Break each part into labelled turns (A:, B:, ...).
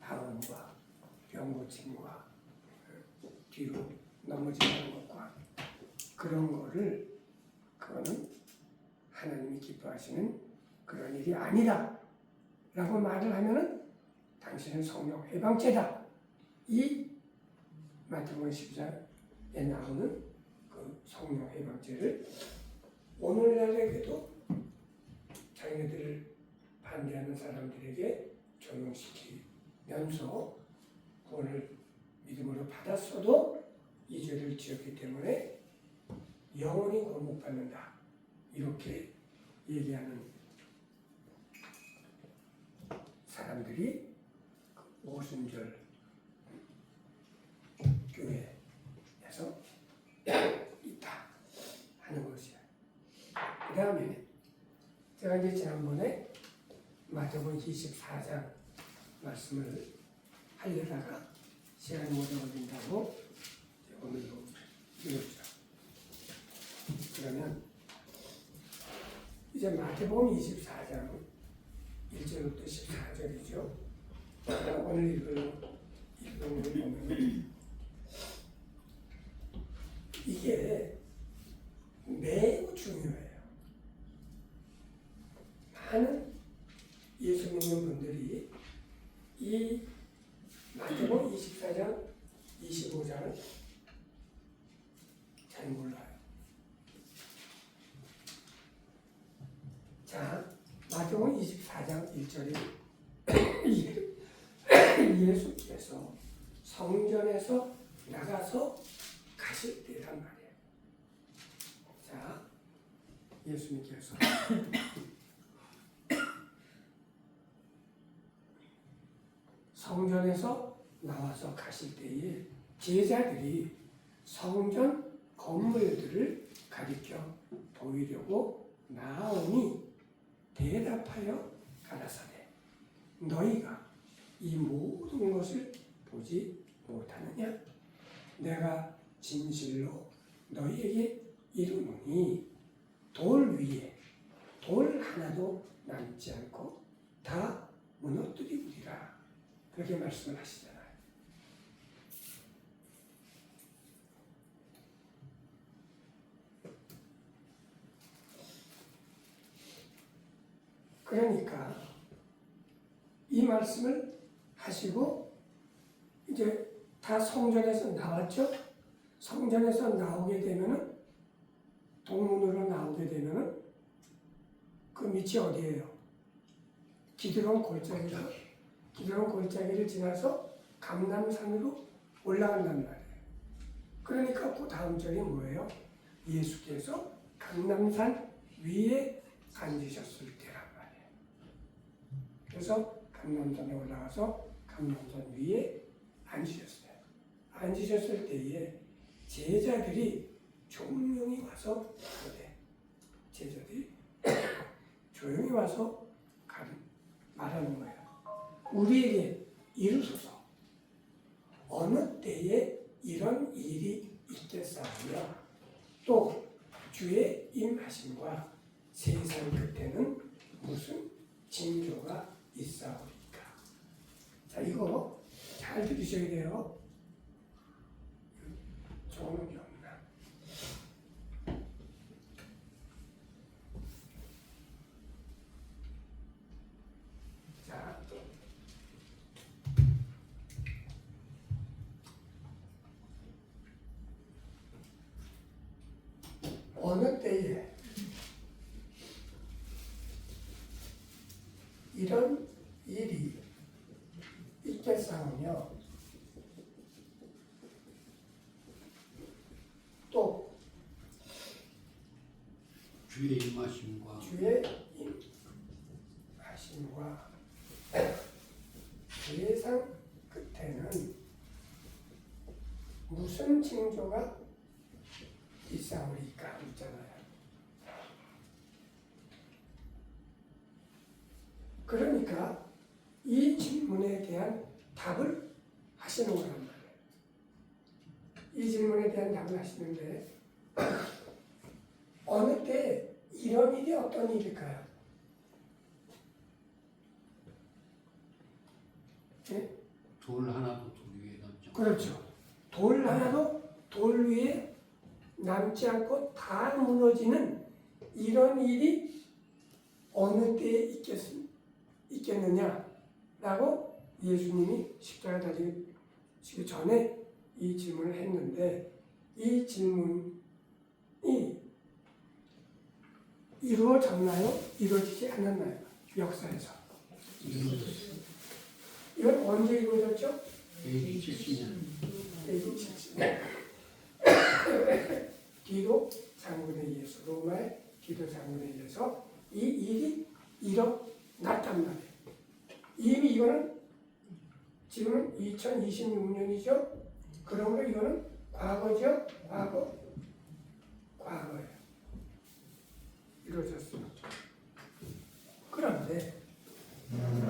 A: 다음과 병 고침과 뒤로 넘어지는 것과 그런 거를 그거는 하나님이 기뻐하시는 그런 일이 아니라 라고 말을 하면은 당신은 성령 해방죄다. 이 마태복음 14장에 나오는 그 성령 해방죄를 오늘날에도 자기네들을 반대하는 사람들에게 적용시키면서 구원을 믿음으로 받았어도 이 죄를 지었기 때문에 영원히 구원 못 받는다. 이렇게 얘기하는 사람들이 오순절 교회에서 있다 하는 것이야. 그 다음에 제가 이제 지난번에 마태복음 24장 말씀을 하려다가 시간이 모자 걸린다고 오늘도 읽었죠. 그러면 이제 마태복음 24장 1절부터 14절이죠. 오늘 읽은 걸 보면 이게 매우 중요해요. 많은 예수 믿는 분들이 이 마태복음 24장, 25장을 잘 몰라요. 자, 마태복음 24장 1절에 예수께서 성전에서 나가서 가실 때란 말이에요. 자, 예수님께서 성전에서 나와서 가실 때에 제자들이 성전 건물들을 가리켜 보이려고 나오니 대답하여 가라사대 너희가 이 모든 것을 보지 못하느냐? 내가 진실로 너희에게 이르노니 돌 위에 돌 하나도 남지 않고 다 무너뜨리리라. 그렇게 말씀을 하시잖아요. 그러니까 이 말씀을 하시고 이제 다 성전에서 나왔죠. 성전에서 나오게 되면은 동문으로 나오게 되면은 그 밑이 어디예요? 기드론 골짜기죠. 기드론 골짜기를 지나서 감람산으로 올라간단 말이에요. 그러니까 그 다음 절이 뭐예요? 예수께서 감람산 위에 앉으셨을 때란 말이에요. 그래서 감람산에 올라가서 감람산 위에 앉으셨어요. 앉으셨을 때에 제자들이 조용히 와서 제자들이 조용히 와서 말하는 거예요. 우리에게 이루소서. 어느 때에 이런 일이 있겠사오며 또 주의 임하심과 세상 끝에는 무슨 징조가 있사오리까. 자, 이거 잘 들으셔야 돼요. 좋은 게 없나? 자, 어느 때에 이런 일이 있겠사오며 또
B: 주의 임하심과
A: 세상 끝에는 무슨 징조가 있사오리까 있잖아요. 그러니까 이 질문에 대한 답을 하시는 거란 말이에요. 이 질문에 대한 답을 하시는데 어느 때 이런 일이 어떤 일일까요? 네?
B: 돌 하나도 돌 위에 남지 않고.
A: 그렇죠. 돌 하나도 돌 위에 남지 않고 다 무너지는 이런 일이 어느 때에 있겠느냐라고 예수님이 십자가 달리기 전에 이 질문을 했는데 이 질문이 이루어졌나요? 이루어지지 않았나요? 역사에서. 이건 언제 이루어졌죠?
B: AD 70년.
A: AD 70년. 디도 장군에 의해서, 로마의 디도 장군에 의해서 이 일이 일어났단 말이에요. 이미 이거는 지금은 2026년이죠. 그러므로 이거는 과거죠. 과거예요. 이루어졌습니다. 그런데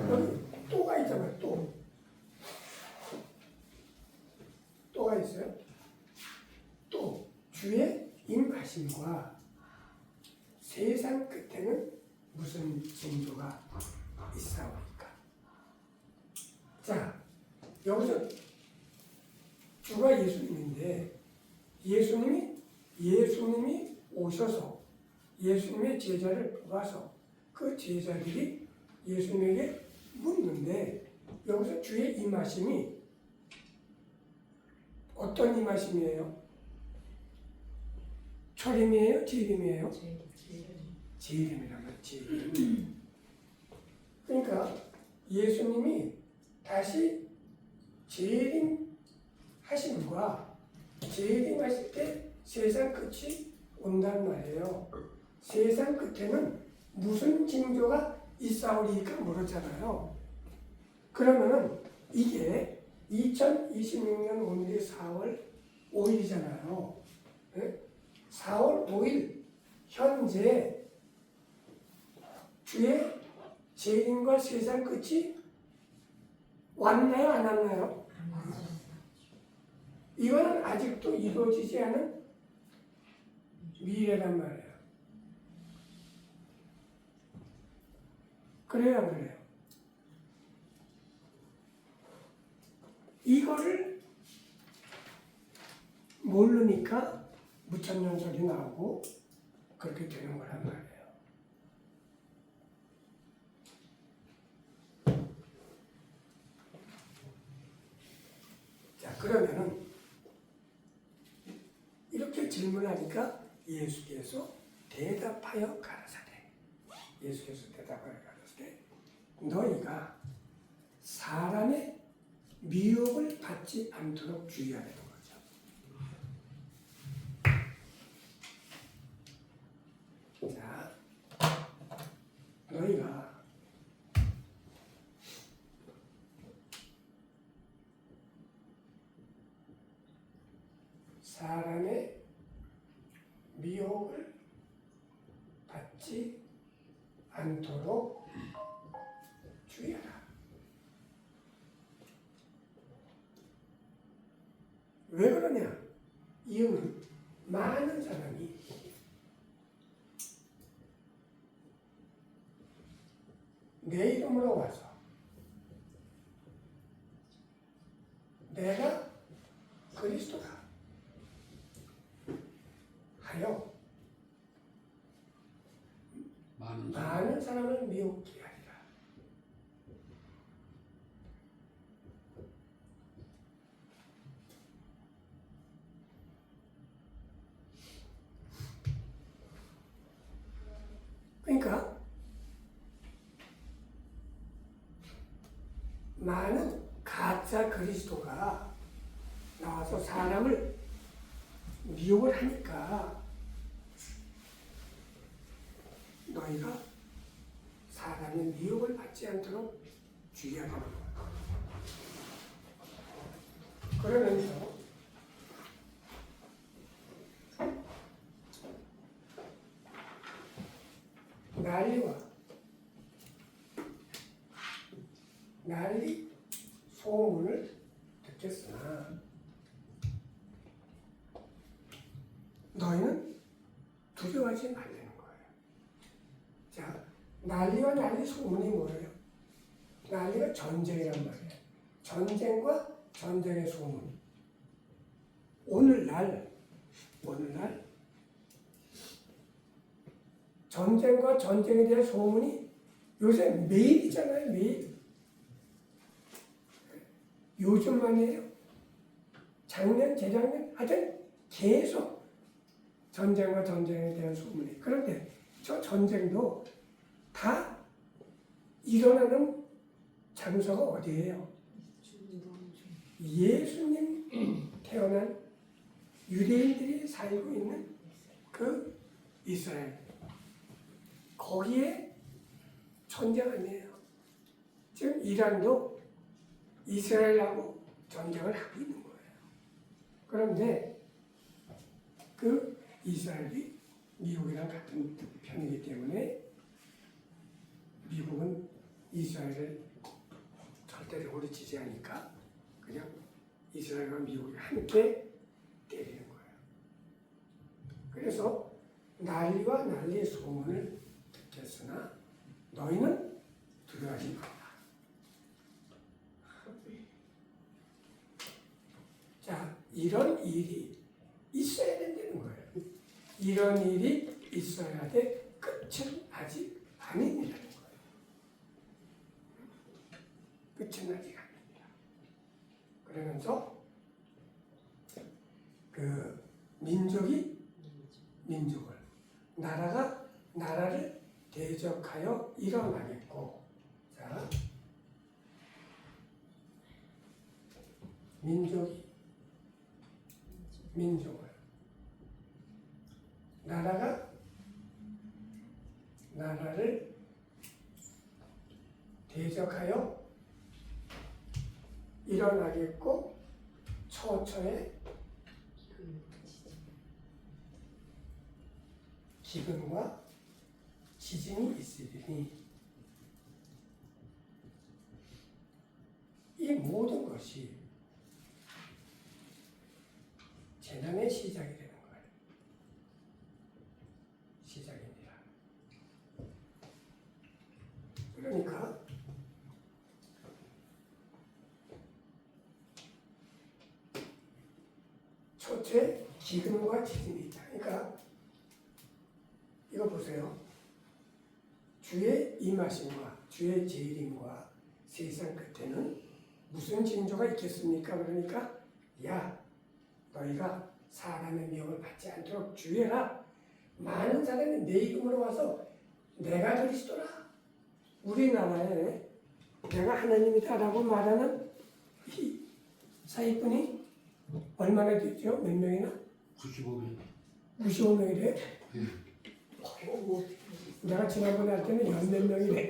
A: 여기 또가 있잖아요. 또가 있어요. 또 주의 임하심과 세상 끝에는 무슨 징조가 있사오니까. 자, 여기서 주가 예수님인데 예수님이 오셔서 예수님의 제자를 뽑아서 그 제자들이 예수님에게 묻는데 여기서 주의 임하심이 어떤 임하심이에요? 초림이에요? 재림이에요? 재림이란 말이에요. 재림. 그러니까 예수님이 다시 재림하심과 재림하실 때 세상 끝이 온단 말이에요. 세상 끝에는 무슨 징조가 있사오리까 모르잖아요. 그러면은 이게 2026년 오늘이 4월 5일이잖아요. 네? 4월 5일 현재 주의 재림과 세상 끝이 왔나요? 안 왔나요? 이거는 아직도 이루어지지 않은 미래란 말이에요. 그래요, 안 그래요? 이거를 모르니까 무천년설이 나오고 그렇게 되는 거란 말이에요. 자, 그러면은 이렇게 질문하니까 예수께서 대답하여 가라사대. 예수께서 대답하여 가라사대. 너희가 사람의 미혹을 받지 않도록 주의하라는 거죠. 자, 너희가 사람의 미혹을 받지 않도록 주의하라. 왜 그러냐? 이유는 많은 사람이 내 이름으로 와서 내가 그리스도다 하여 많은 사람을 미혹게 하리라. 그러니까 많은 가짜 그리스도가 나와서 사람을 미혹을 하니까 너희가 사람의 미혹을 받지 않도록 주의하라는 거야. 그러면서 난리 소문을 듣겠으나 너희는 두려워하지 말라는 거예요. 자, 난리 소문이 뭐예요? 난리가 전쟁이란 말이에요. 전쟁과 전쟁의 소문. 오늘날 전쟁과 전쟁에 대한 소문이 요새 매일이잖아요. 매일. 요즘만이에요. 작년, 재작년 하여튼 계속 전쟁과 전쟁에 대한 소문이. 그런데 저 전쟁도 다 일어나는 장소가 어디예요? 예수님 태어난 유대인들이 살고 있는 그 이스라엘. 거기에 전쟁 아니에요. 지금 이란도 이스라엘하고 전쟁을 하고 있는 거예요. 그런데 그 이스라엘이 미국이랑 같은 편이기 때문에 미국은 이스라엘을 절대적으로 지지하니까 그냥 이스라엘과 미국이 함께 때리는 거예요. 그래서 난리와 난리의 소문을 듣겠으나 너희는 두려워하지 말라. 자, 이런 일이 있어야 된다는 거예요. 이런 일이 있어야 돼. 끝은 아직 아닙니다는 거예요. 끝은 아직 아닙니다. 그러면서 그 민족이 민족을, 나라가 나라를 대적하여 일어나겠고, 자, 민족이 민족을, 나라가 나라를 대적하여 일어나겠고, 처처에 기근과 지진이 있으리니, 이 모든 것이 재난의 시작이 되는 거예요. 시작입니다. 그러니까 초초에 기근과 지진이 있다. 그러니까 이거 보세요. 주의 임하심과 주의 재림과 세상 끝에는 무슨 징조가 있겠습니까? 그러니까 야, 너희가 사람의 미움을 받지 않도록 주의해라. 많은 사람이 내 이름으로 와서 내가 그리스도라, 우리나라에 내가 하나님이다라고 말하는 이 사기꾼이 얼마나 됐죠? 몇 명이나?
B: 95명.
A: 95명이래요? 내가 지난번에 할 때는 몇 명이래.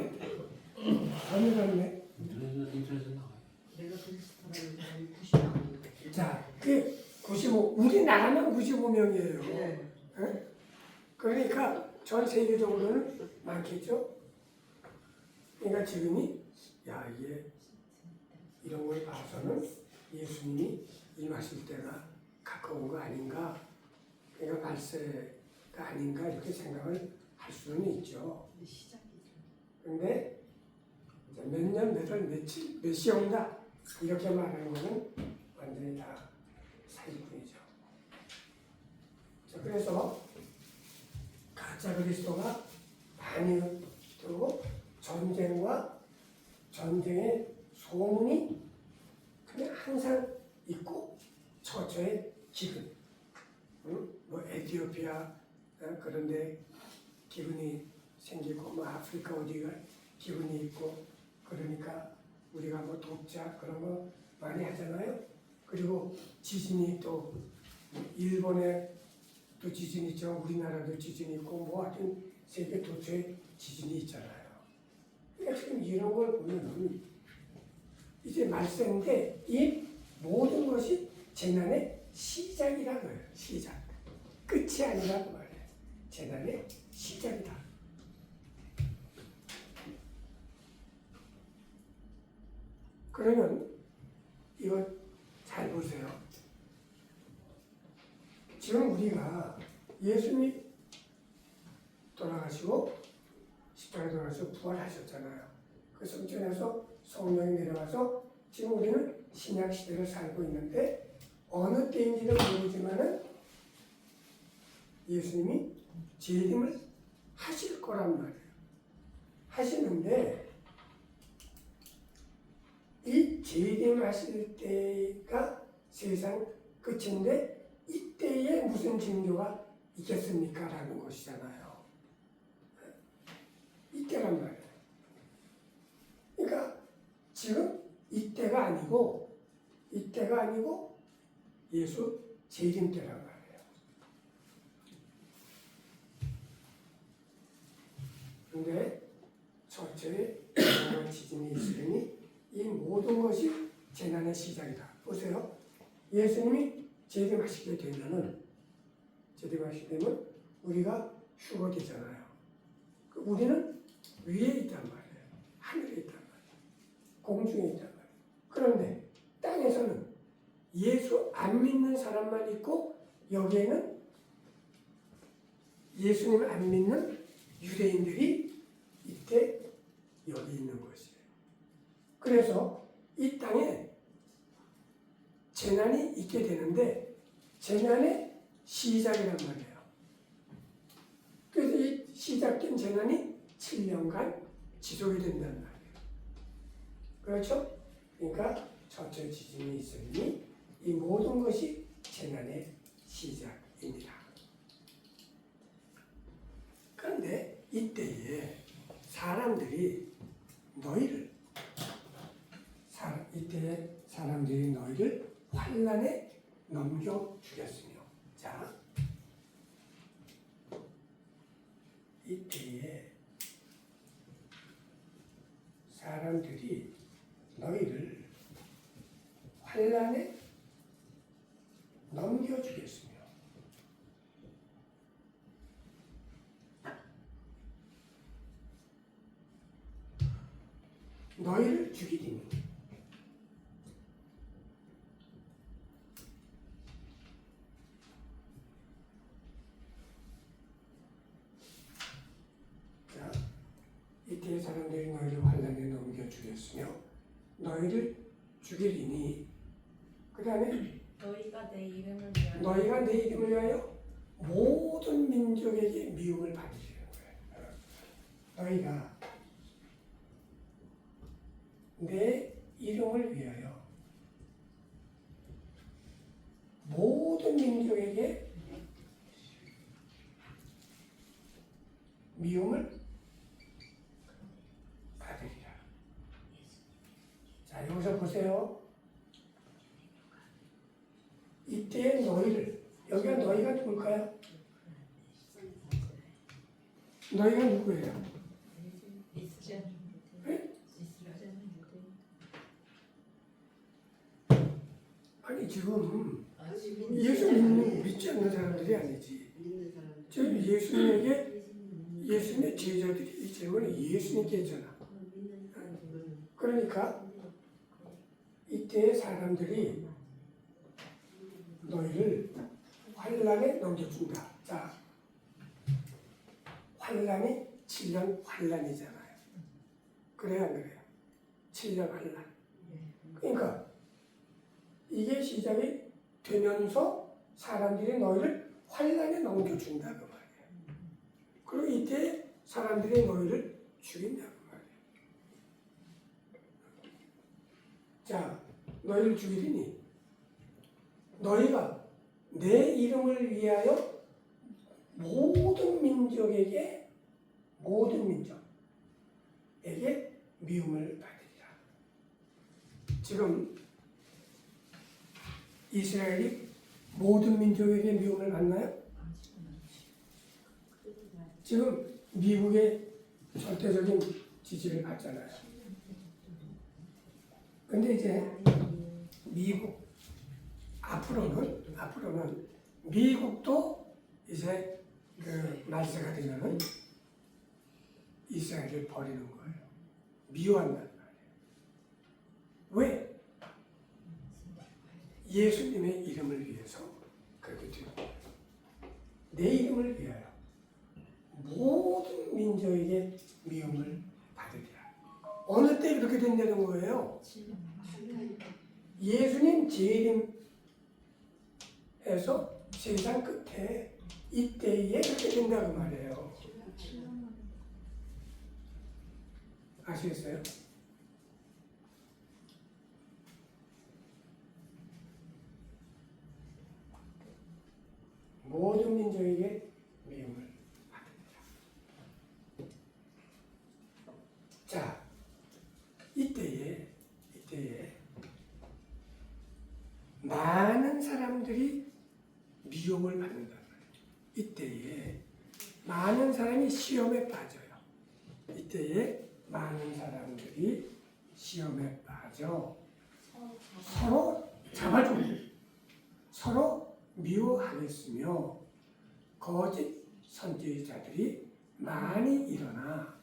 A: 더 늘었네.
B: 인터넷에 나와요.
C: 내가 그리스도라는 90명.
A: 자, 그 95, 우리나라는 95명이에요.
C: 네.
A: 그러니까 전 세계적으로는 많겠죠? 그러니까 지금이, 야, 이게 이런 걸 봐서는 예수님이 임하실 때가 가까운 거 아닌가, 그러니까 발세가 아닌가, 이렇게 생각을 할 수는 있죠. 근데 몇 년, 몇 월, 며칠, 몇 시에 온다, 이렇게 말하는 거는 완전히 다 사기꾼이죠. 자, 그래서 가짜 그리스도가 많이 들고 전쟁과 전쟁의 소문이 그냥 항상 있고, 처처의 기근, 뭐 에티오피아 그런데 기근이 생기고, 뭐 아프리카 어디가 기근이 있고, 그러니까 우리가 뭐 돕자 그런 거 많이 하잖아요. 그리고 지진이 또 일본에 또 지진이 있죠. 우리나라도 지진이 있고, 뭐 하여튼 세계 도처에 지진이 있잖아요. 그러니까 지금 이런 걸 보면은 이제 말세인데 이 모든 것이 재난의 시작이라고요. 시작. 끝이 아니라고 말해요. 재난의 시작이다. 그러면 이거 잘 보세요. 지금 우리가 예수님이 돌아가시고 십자가에 돌아가시고 부활하셨잖아요. 그 성전에서 성령이 내려와서 지금 우리는 신약 시대를 살고 있는데 어느 때인지는 모르지만은 예수님이 재림을 하실 거란 말이에요. 하시는데 이 재림하실 때가 세상 끝인데 이때에 무슨 징조가 있겠습니까? 라는 것이잖아요. 이때란 말이에요. 그러니까 지금 이때가 아니고 예수 재림 때란 말이에요. 근데 첫째 지진이 있으니 이 모든 것이 재난의 시작이다. 보세요. 예수님이 재림하시게 되면 우리가 휴거되잖아요. 우리는 위에 있단 말이에요. 하늘에 있단 말이에요. 공중에 있단 말이에요. 그런데 땅에서는 예수 안 믿는 사람만 있고 여기에는 예수님을 안 믿는 유대인들이 이때 여기 있는 것이에요. 그래서 이 땅에 재난이 있게 되는데 재난의 시작이란 말이에요. 그래서 이 시작된 재난이 7년간 지속이 된다는 말이에요. 그렇죠? 그러니까 첫째 지진이 있으니 이 모든 것이 재난의 시작입니다. 그런데 이때에 사람들이 너희를 환난에 넘겨주겠으며. 자, 이때에 사람들이 너희를 환난에 넘겨주겠으며. 너희를 죽이리니. 자, 이때 사람들이 너희를 환난에 넘겨주겠으며 너희를 죽이리니. 그 다음에
C: 너희가 내 이름을 위하여
A: 너희가 내 이름을 위하여 모든 민족에게 미움을 받으시는 거예요. 너희가 내 이름을 위하여 모든 민족에게 미움을 받으리라. 자, 여기서 보세요. 이때의 너희를, 여기가 너희가 누굴까요? 너희가 누구예요? 네? 아니 지금 예수 믿지 않는 사람들이 아니지. 지금 예수님의 제자들이 이 질문을 예수님께 했잖아. 그러니까 이때의 사람들이 너희를 환난에 넘겨준다. 자, 환난이 7년 환난이잖아요. 그래야 안 그래요? 7년 환난. 그러니까 이게 시작이 되면서 사람들이 너희를 환난에 넘겨준다 그 말이에요. 그리고 이때 사람들이 너희를 죽인다 그 말이에요. 자, 너희를 죽이리니 너희가 내 이름을 위하여 모든 민족에게 미움을 받으리라. 지금 이스라엘이 모든 민족에게 미움을 받나요? 지금 미국의 절대적인 지지를 받잖아요. 근데 이제 미국 앞으로는 미국도 이제 그 말세가 되면은 이스라엘을 버리는 거예요. 미워한다는 말이에요. 왜? 예수님의 이름을 위해서 그렇게 되는 거예요. 내 이름을 위하여 모든 민족에게 미움을 받으리라. 어느 때 그렇게 된다는 거예요? 예수님 재림해서 세상 끝에 이때에 그렇게 된다고 말해요. 아시겠어요? 모든 민족에게 미움을 받습니다. 자, 이때에 많은 사람들이 미움을 받는단 말이에요. 이때에 많은 사람이 시험에 빠져요. 이때에 많은 사람들이 시험에 빠져 서로 잡아주고 서로 미워하겠으며 거짓 선지자들이 많이 일어나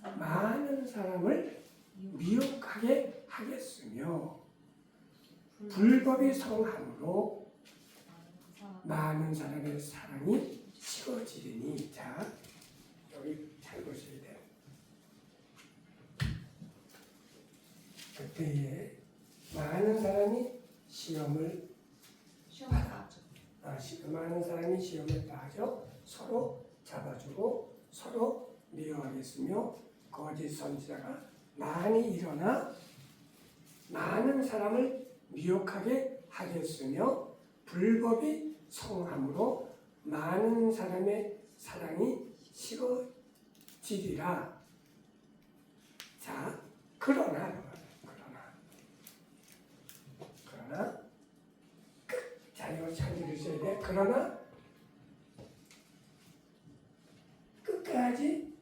A: 많은 사람을 미혹하게 하겠으며 불법이 성함으로 많은 사람의 사랑이 식어지리니. 자, 여기 잘 보셔야 돼요. 그때에 많은 사람이 시험을 많은 사람이 시험에 빠져 서로 잡아주고 서로 미워하겠으며 거짓 선지자가 많이 일어나 많은 사람을 미혹하게 하겠으며 불법이 성함으로 많은 사람의 사랑이 식어지리라. 자, 그러나 자, 이거 잘 들으셔야 돼. 그러나 끝까지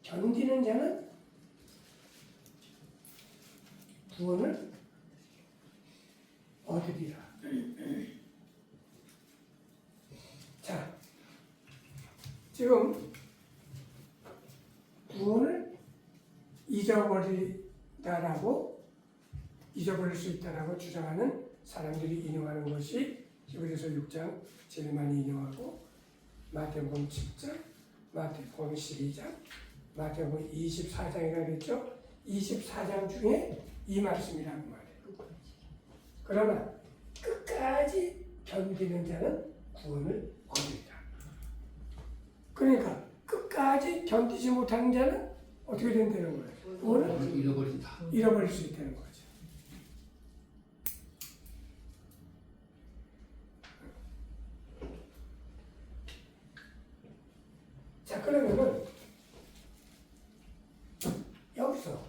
A: 견디는 자는 구원을 얻으리라. 자, 지금 구원을 잊어버릴 수 있다라고 주장하는 사람들이 인용하는 것이 히브리서 6장 제일 많이 인용하고 마태복음 10장, 마태복음 12장, 마태복음 24장이라고 그랬죠. 24장 중에 이 말씀이라고 말해요. 그러나 끝까지 견디는 자는 구원을 얻으리라. 그러니까 끝까지 견디지 못하는 자는 어떻게 된다는 거예요? 구원을 잃어버릴 수 있다는 거죠. 자, 그러면은 여기서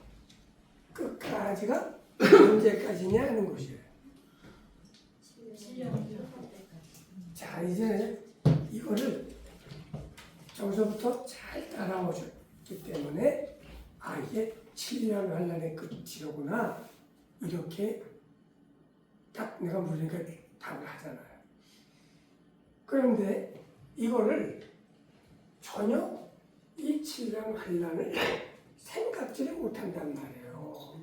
A: 끝까지가 언제까지냐 하는 것이에요. 자, 이제 이거를 저기서부터 잘 따라오셨기 때문에 이게 7년 환란의 끝이로구나 이렇게 딱 내가 물으니까 답을 하잖아요. 그런데 이거를 전혀 이 7년 환란을 생각지를 못한단 말이에요.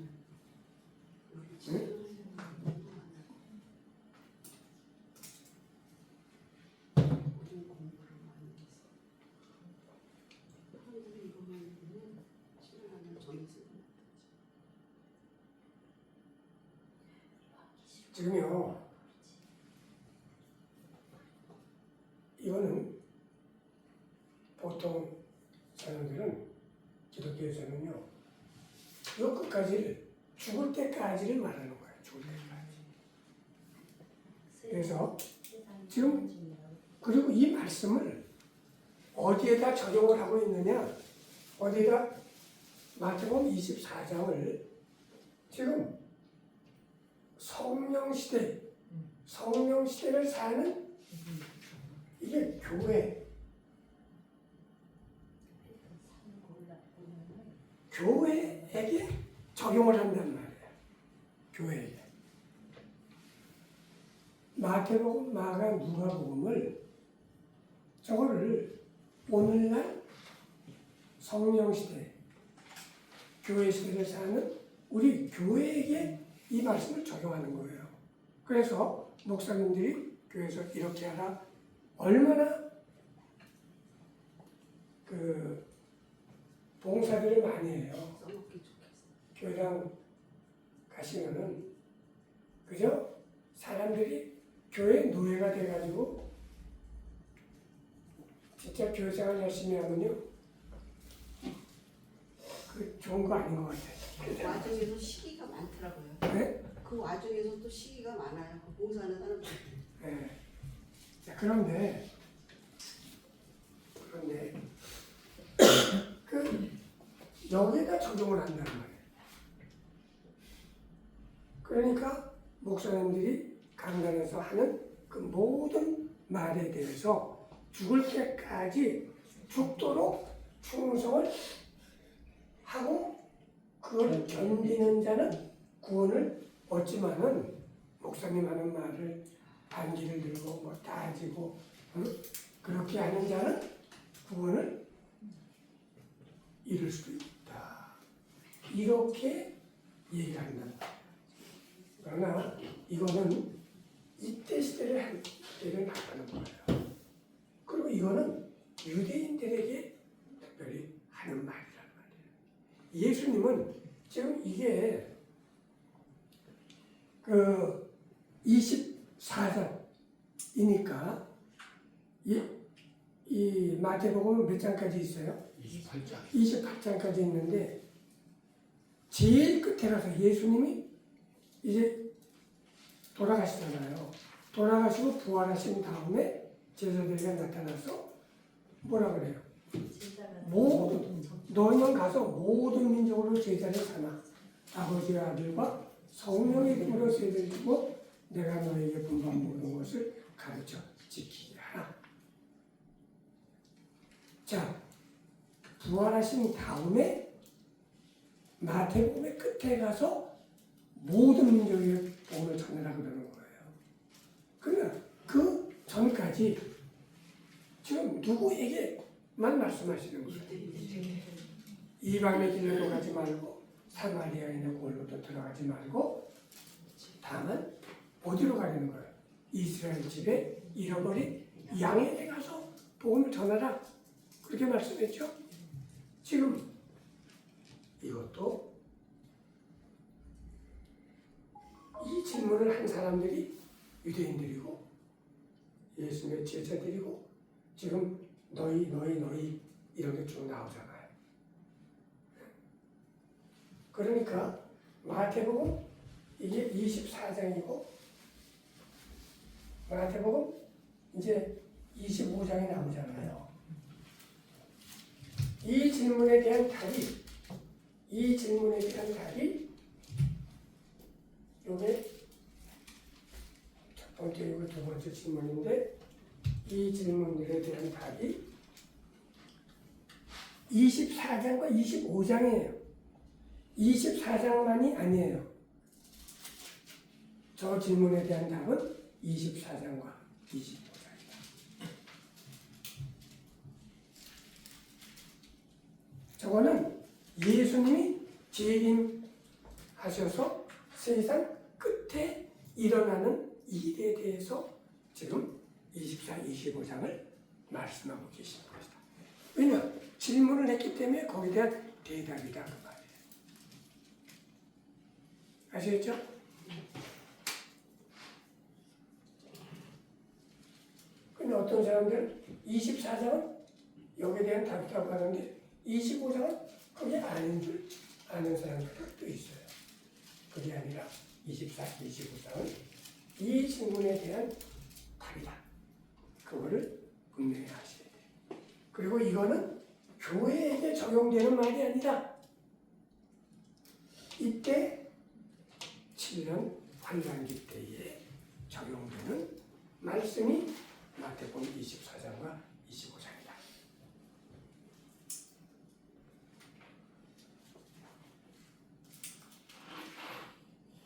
A: 응? 지금요, 이거는 보통 사람들은 기독교에서는요, 요 끝까지를 죽을 때까지를 말하는 거예요. 죽을 때까지. 그래서 지금 그리고 이 말씀을 어디에다 적용을 하고 있느냐? 어디에다 마태복음 24장을 지금 성령 시대를 사는 이게 교회에게 적용을 한단 말이에요. 교회에게. 마태복음, 마가, 누가복음을 저거를 오늘날 성령 시대, 교회 시대를 사는 우리 교회에게 이 말씀을 적용하는 거예요. 그래서 목사님들이 교회에서 이렇게 하라 얼마나 봉사들을 많이 해요. 교회당 가시면은 그죠? 사람들이 교회 노예가 돼가지고 진짜 교회생활 열심히 하면요, 그 좋은 거 아닌 것 같아요.
D: 그 와중에서 시기가 많더라고요.
A: 네?
D: 그 와중에서 또 시기가 많아요. 그 봉사하는 사람들.
A: 네. 자, 그런데 그 여기에다 적용을 한다는 말이에요. 그러니까 목사님들이 강단에서 하는 그 모든 말에 대해서 죽을 때까지 죽도록 충성을 하고 그걸 견디는 자는 구원을 얻지만은 목사님 하는 말을 반기를 들고 뭐 따지고 그렇게 하는 자는 구원을 잃을 수도 있다. 이렇게 얘기한다. 그러나 이거는 이때 시대를 할 때를 말하는 거예요. 그리고 이거는 유대인들에게 특별히 하는 말이란 말이에요. 예수님은 지금 이게 그 24장이니까 이 마태복음 몇 장까지 있어요?
B: 28장.
A: 28장까지 있는데 제일 끝에 가서 예수님이 이제 돌아가시잖아요. 돌아가시고 부활하신 다음에 제자들에게 나타나서 뭐라 그래요? 모든 너희는 가서 모든 민족으로 제자를 삼아 아버지와 아들과 성령의 이름으로 세례를 주고 내가 너에게 분부한 모든 것을 가르쳐 지키게 하라. 자, 부활하신 다음에 마태복음의 끝에 가서 모든 민족에게 복음을 전하라 그러는 거예요. 그러면 그 전까지 지금 누구에게만 말씀하시는 거예요? 이방의 길로 가지 말고 사마리아에 있는 골로도 들어가지 말고 다만 어디로 가려는 거예요? 이스라엘 집에 잃어버린 양에게 가서 복음을 전하라. 그렇게 말씀했죠? 지금 이것도 이 질문을 한 사람들이 유대인들이고 예수님의 제자들이고 지금 너희 이렇게 쭉 나오잖아요. 그러니까 마태복음 이게 24장이고 마태복음 이제 25장이 나오잖아요. 이 질문에 대한 답이 요게 첫 번째 요게 두 번째 질문인데 이 질문들에 대한 답이 24장과 25장이에요. 24장만이 아니에요. 저 질문에 대한 답은 24장과 25장이다. 저거는 예수님이 재림하셔서 세상 끝에 일어나는 일에 대해서 지금 24, 25장을 말씀하고 계신 것이다. 왜냐? 질문을 했기 때문에 거기에 대한 대답이다 그 말이에요. 아시겠죠? 근데 어떤 사람들은 24장은 여기에 대한 답이라고 하는데 25장은 그게 아닌 줄 아는 사람들도 있어요. 그게 아니라 24, 25장은 이 질문에 대한 답이다. 그거를 분명히 아셔야 돼요. 그리고 이거는 교회에게 적용되는 말이 아니라 이때 7년 환란기 때에 적용되는 말씀이 마태복음 24장과 25장이다.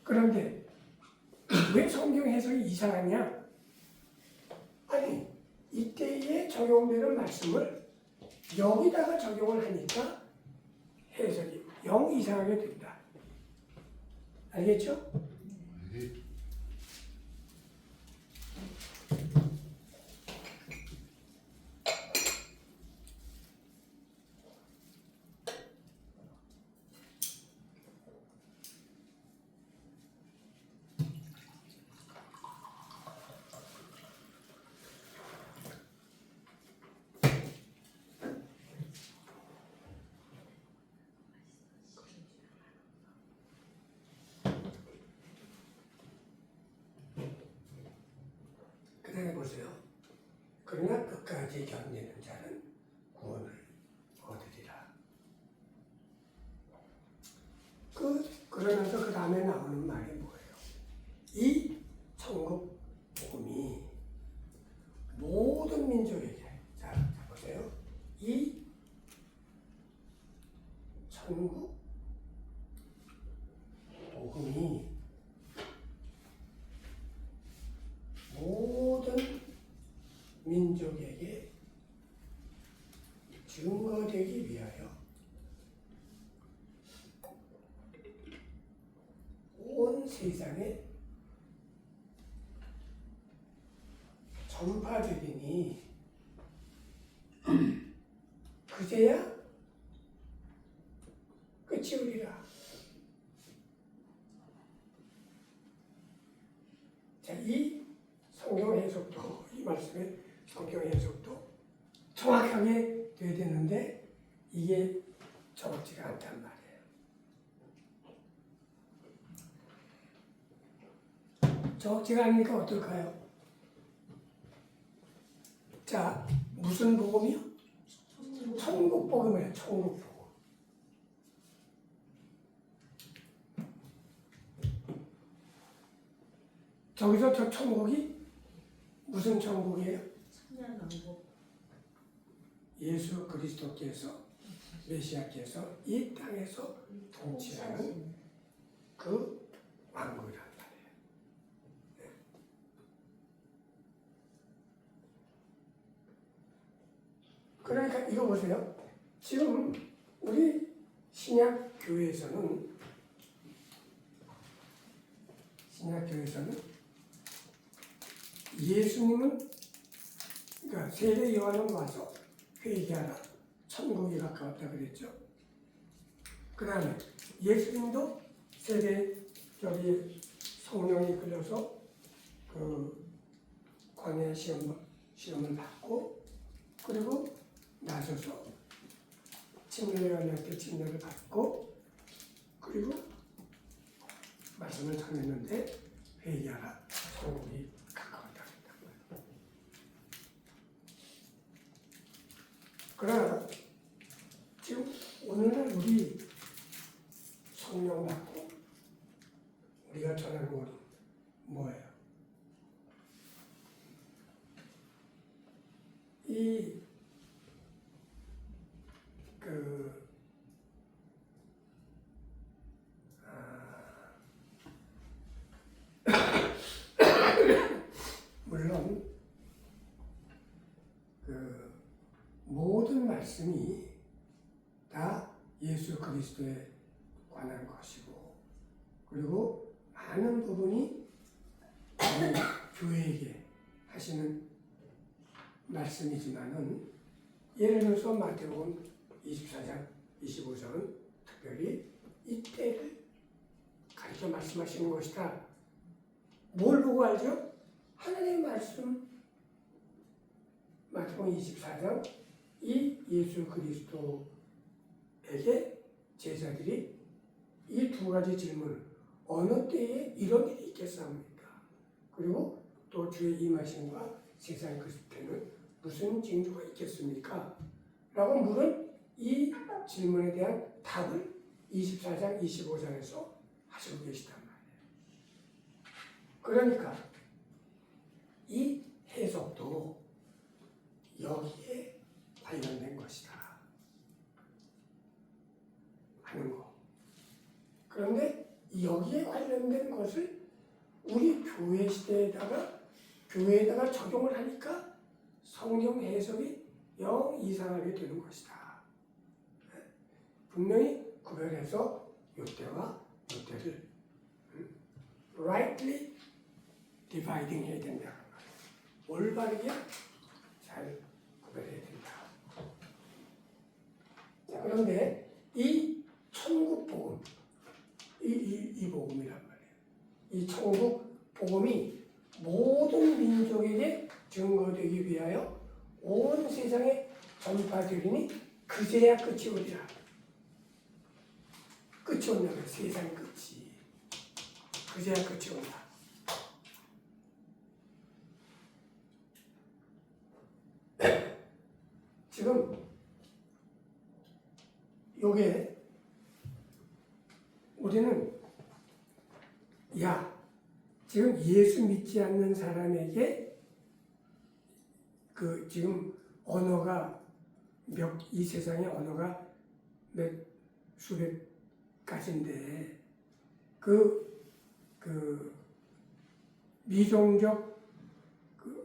A: 그런데 왜 성경 해석이 이상하냐? 아니, 이때에 적용되는 말씀을 여기다가 적용을 하니까 해석이 영 이상하게 된다. 알겠죠? 그러나 끝까지 견디는 자는 구원을 얻으리라. 그러면서 그 다음에 나오는 말이 뭐예요? 이 천국 복음이 모든 민족에게, 자 보세요. 이 천국 복음이 모든 민족에게 증거되기 위하여 온 세상에 전파되리니 그제야 끝이 오리라. 자, 이 성경 해석도, 이 말씀의 성경 해석도 정확하게 돼야 되는데 이게 정확지가 않단 말이에요. 정확지가 않으니까 어떨까요? 자, 무슨 복음이요? 천국 복음이에요. 천국 복음. 저기서 저 천국이 무슨 천국이에요?
C: 천년왕국.
A: 예수 그리스도께서 메시아께서 이 땅에서 통치하는 그 왕국이란 말이에요. 네. 그러니까 이거 보세요. 지금 우리 신약 교회에서는 예수님은, 그러니까 세례 요한은 와서 회개하라, 천국이 가까웠다 그랬죠. 그 다음에 예수님도 성령이 끌려서 그 광야 시험을 받고, 그리고 나서서 침례 요한한테 침례를 받고, 그리고 말씀을 전했는데 회개하라, 천국이 가까웠다 그랬단 말이에요. 그러나 지금 오늘날 우리 성령 받고 우리가 전하는 것은 뭐예요? 물론 모든 말씀이 다 예수 그리스도에 관한 것이고, 그리고 많은 부분이 교회에게 하시는 말씀이지만은, 예를 들어서 마태복음 24장, 25장은 특별히 이때를 가르쳐 말씀하시는 것이다. 뭘 보고 알죠? 하나님의 말씀, 마태복음 24장, 이 예수 그리스도에게 제자들이 이 두 가지 질문, 어느 때에 이런 일이 있겠습니까? 그리고 또 주의 임하심과 세상 끝에는 무슨 징조가 있겠습니까? 라고 물은 이 질문에 대한 답을 24장, 25장에서 하시고 계시단 말이에요. 그러니까 이 해석도 여기에 관련된 것이다 하는 거. 그런데 여기에 관련된 것을 우리 교회에다가 적용을 하니까 성경 해석이 영 이상하게 되는 것이다. 분명히 구별해서 이때와 이때를 rightly dividing 해야 된다는 거예요. 올바르게 잘 구별해야 된다. 자, 그런데 이 천국 복음, 이 복음이란 말이에요. 이 천국 복음이 모든 민족에게 증거되기 위하여 온 세상에 전파되리니 그제야 끝이 오리라. 끝이 온다면 세상 끝이. 그제야 끝이 온다. 야, 지금 예수 믿지 않는 사람에게 그 지금 언어가 이 세상에 언어가 몇 수백 가지인데 그 미종족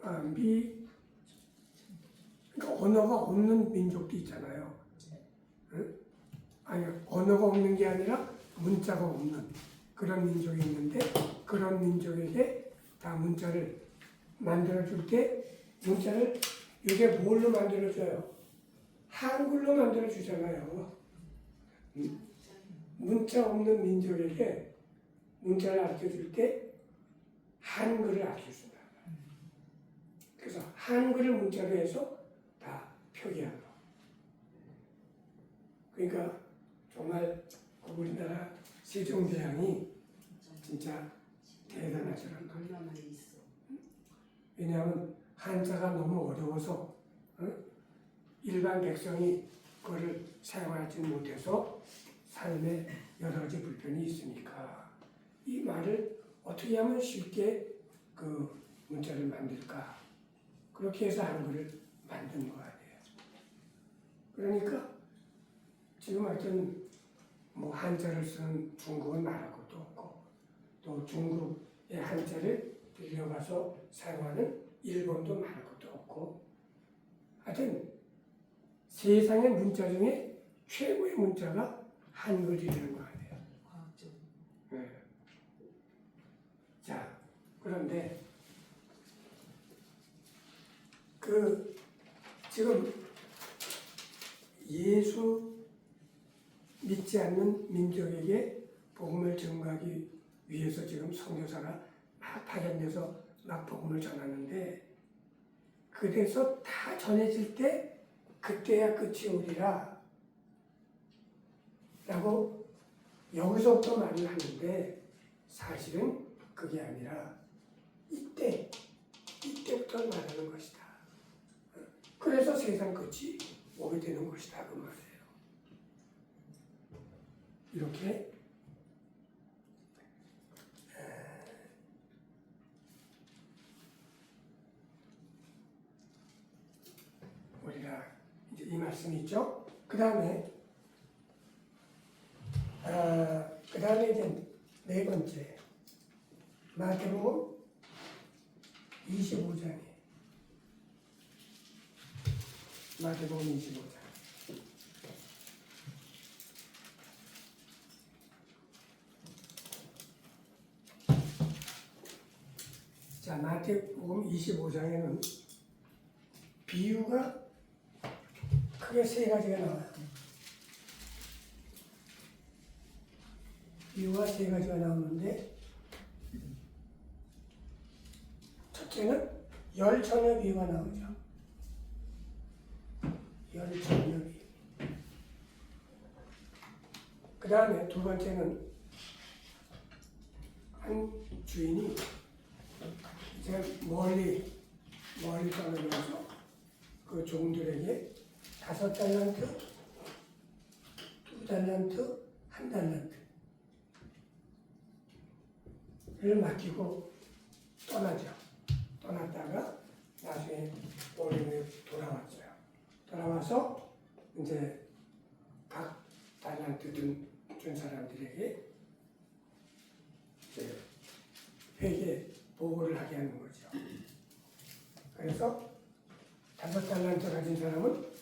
A: 그러니까 언어가 없는 민족도 있잖아요. 응? 아니 언어가 없는 게 아니라 문자가 없는 그런 민족이 있는데 그런 민족에게 다 문자를 만들어줄 때 문자를 이게 뭘로 만들어줘요? 한글로 만들어주잖아요. 문자 없는 민족에게 문자를 가르쳐줄 때 한글을 가르쳐준다. 그래서 한글을 문자로 해서 다 표기한 거. 그러니까 정말 우리나라 세종대왕이 진짜 대단하더라고요.
D: 얼마만에 있어.
A: 왜냐하면 한자가 너무 어려워서 일반 백성이 그거를 사용하지 못해서 삶에 여러 가지 불편이 있으니까 이 말을 어떻게 하면 쉽게 그 문자를 만들까 그렇게 해서 한글을 만든 거 아니에요. 그러니까 지금 하여튼 뭐 한자를 쓰는 중국은 말할 것도 없고 또 중국의 한자를 빌려가서 사용하는 일본도 말할 것도 없고 하여튼 세상의 문자 중에 최고의 문자가 한글이라는 거 아니에요.
D: 과학적으로.
A: 네. 자, 그런데 그 지금 예수 믿지 않는 민족에게 복음을 전가하기 위해서 지금 선교사가 막 파견돼서 막 복음을 전하는데 그래서 다 전해질 때 그때야 끝이 오리라 라고 여기서부터 말을 하는데 사실은 그게 아니라 이때부터 말하는 것이다. 그래서 세상 끝이 오게 되는 것이다 그 말이에요. 이렇게 우리가 이제 이 말씀이 있죠. 그 다음에 이제 네 번째 마태복음 25장에 마태복음 25장 자 마태복음 25장에는 비유가 크게 세 가지가 나와요. 비유가 세 가지가 나오는데 첫째는 열처녀 비유가 나오죠. 열처녀 비유. 그 다음에 두 번째는 한 주인이 이제 멀리 떠나면서 그 종들에게 5달란트, 2달란트, 1달란트를 맡기고 떠나죠. 떠났다가 나중에 오랜만에 돌아왔어요. 돌아와서 이제 각 달란트 준 사람들에게 이제 회계 보고를 하게 하는 거죠. 그래서 5달란트 가진 사람은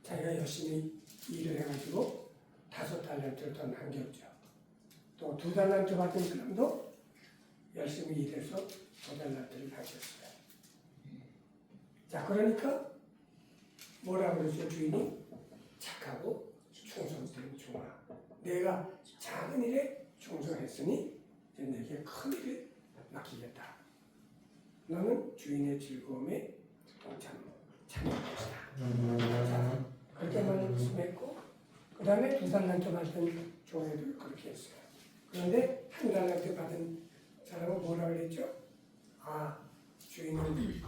A: 자기가 열심히 일을 해가지고 5달란트를 더 남겼죠. 또 2달란트 받은 사람도 열심히 일해서 5달란트를 남겼어요. 자, 그러니까 뭐라 그러죠? 주인이 착하고 충성된 종아. 내가 작은 일에 충성했으니 이제 내게 큰 일을 맡기겠다. 너는 주인의 즐거움에 참여할 것이다. 자, 그렇게 말씀했고 그 다음에 2달란트 받은 종에도 그렇게 했어요. 그런데 1달란트 받은 사람은 뭐라 그랬죠? 아, 주인은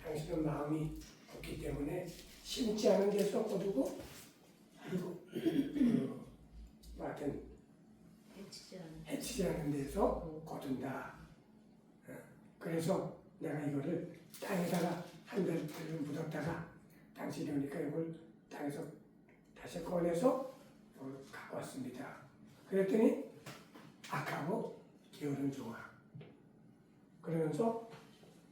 A: 당신은 마음이 굳기 때문에 심지 않은 데서 거두고 그리고 하여튼
C: 해치지 않은
A: 해치지 않는 데서 거둔다. 그래서 내가 이거를 땅에다가 한 달을 묻었다가 당신이 오니까 이걸 땅에서 다시 꺼내서 이걸 갖고 왔습니다. 그랬더니 악하고 게으른 종아. 그러면서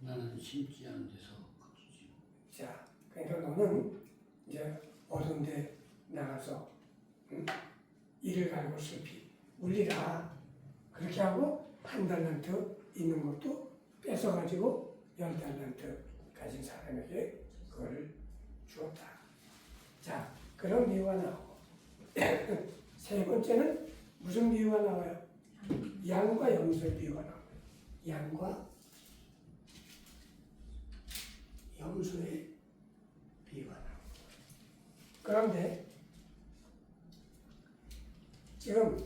B: 나는 심지 않은 데서 거두지.
A: 자, 그러니까 너는 이제 어두운 데 나가서 이를 갈고 슬피 울리라. 그렇게 하고 한 달란트 있는 것도 뺏어가지고 10달란트 가진 사람에게 그걸 주었다. 자, 그런 비유가 나오고 세 번째는 무슨 비유가 나와요? 양과 염소의 비유가 나와요. 양과 염소의 비유가 나와요. 그런데 지금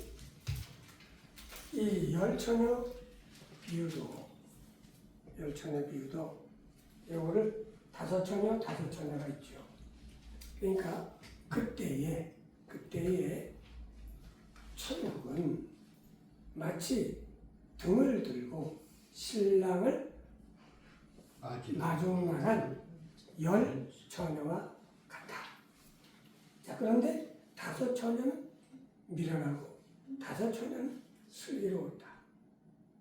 A: 이 열처녀 비유도 이거를 다섯 처녀가 있죠. 그러니까 그때의 천국은 마치 등을 들고 신랑을 마중나간 열 처녀와 같다. 자, 그런데 다섯 처녀는 미련하고 다섯 처녀는 슬기로웠다.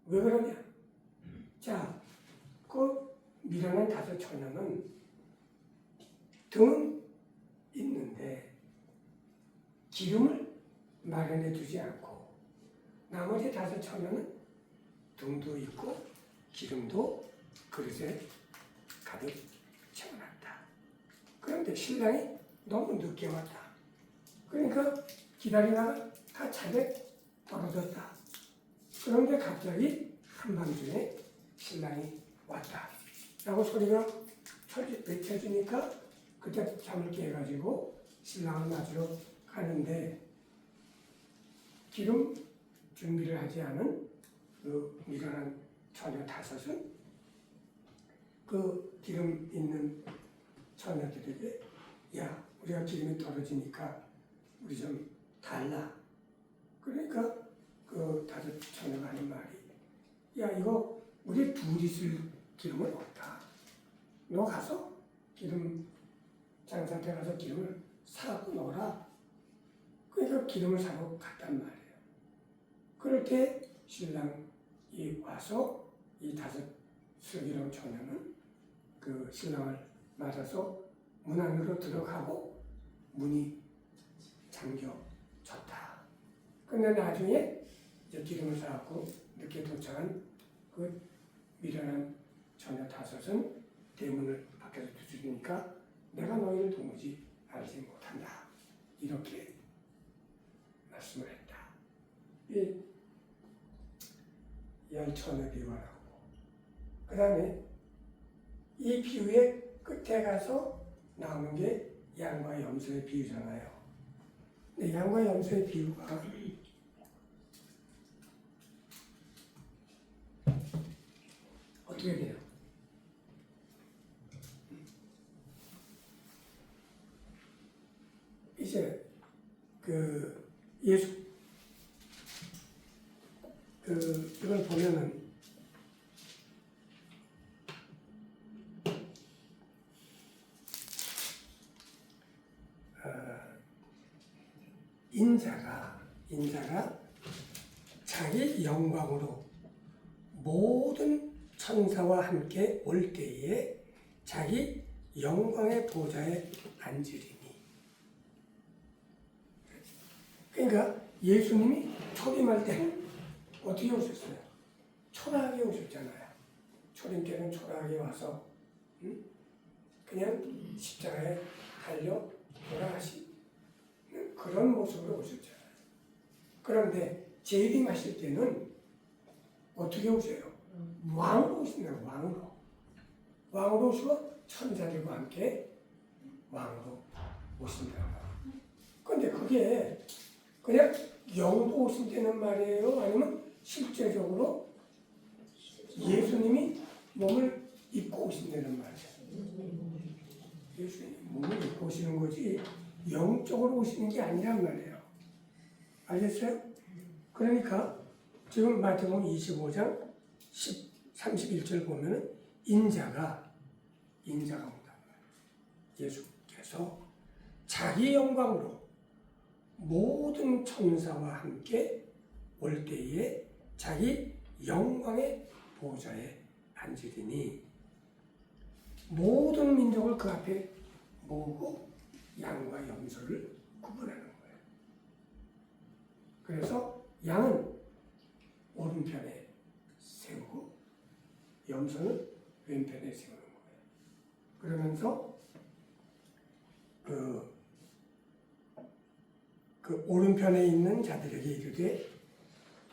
A: 왜 그러냐? 자, 그 미련한 다섯 처녀는 등은 있는데 기름을 마련해 두지 않고 나머지 다섯 처녀는 등도 있고 기름도 그릇에 가득 채워놨다. 그런데 신랑이 너무 늦게 왔다. 그러니까 기다리다가 다 차례 떨어졌다. 그런데 갑자기 한밤중에 신랑이 왔다 라고 소리가 외쳐지니까 그때 잠을 깨가지고 신랑을 맞으러 가는데 기름 준비를 하지 않은 그 미련한 처녀 다섯은 그 기름 있는 처녀들에게 야, 우리가 기름이 떨어지니까 우리 좀 달라. 그러니까 그 다섯 처녀가 하는 말이 야, 이거 우리 둘이 쓸 기름은 없다. 너 가서 기름 장사한테 가서 기름을 사고 넣어라. 그러니까 기름을 사러 갔단 말이에요. 그럴 때 신랑이 와서 이 다섯 슬기로운 처녀는 그 신랑을 맞아서 문 안으로 들어가고 문이 잠겨졌다. 근데 나중에 이제 기름을 사갖고 늦게 도착한 그 미련한 처녀 다섯은 대문을 밖에서 두드리니까 내가 너희를 도무지 알지 못한다. 이렇게 말씀을 했다. 이 열처녀 비유가 나오고 그 다음에 이 비유의 끝에 가서 나오는 게 양과 염소의 비유잖아요. 근데 양과 염소의 비유가 어떻게 돼요? 이제 그 예수 이걸 보면은 인자가 자기 영광으로 모든 천사와 함께 올 때에 자기 영광의 보좌에 앉으리니. 그러니까 예수님이 초림할 때는 어떻게 오셨어요? 초라하게 오셨잖아요. 초림 때는 초라하게 와서 그냥 십자가에 달려 돌아가신 그런 모습으로 오셨잖아요. 그런데 재림하실 때는 어떻게 오세요? 왕으로 오신다고. 왕으로 오시고 천사들과 함께 왕으로 오신다고. 그런데 그게 그냥 영도 오신다는 말이에요? 아니면 실제적으로 예수님이 몸을 입고 오신다는 말이에요? 예수님이 몸을 입고 오시는 거지 영적으로 오시는 게 아니란 말이에요. 알겠어요? 그러니까 지금 마태복음 25장 31절 보면은 인자가 온단 말이에요. 예수께서 자기 영광으로 모든 천사와 함께 올 때에 자기 영광의 보좌에 앉으리니 모든 민족을 그 앞에 모으고 양과 염소를 구분하는 거예요. 그래서 양은 오른편에 세우고 염소는 왼편에 세우는 거예요. 그러면서 그 오른편에 있는 자들에게 이르되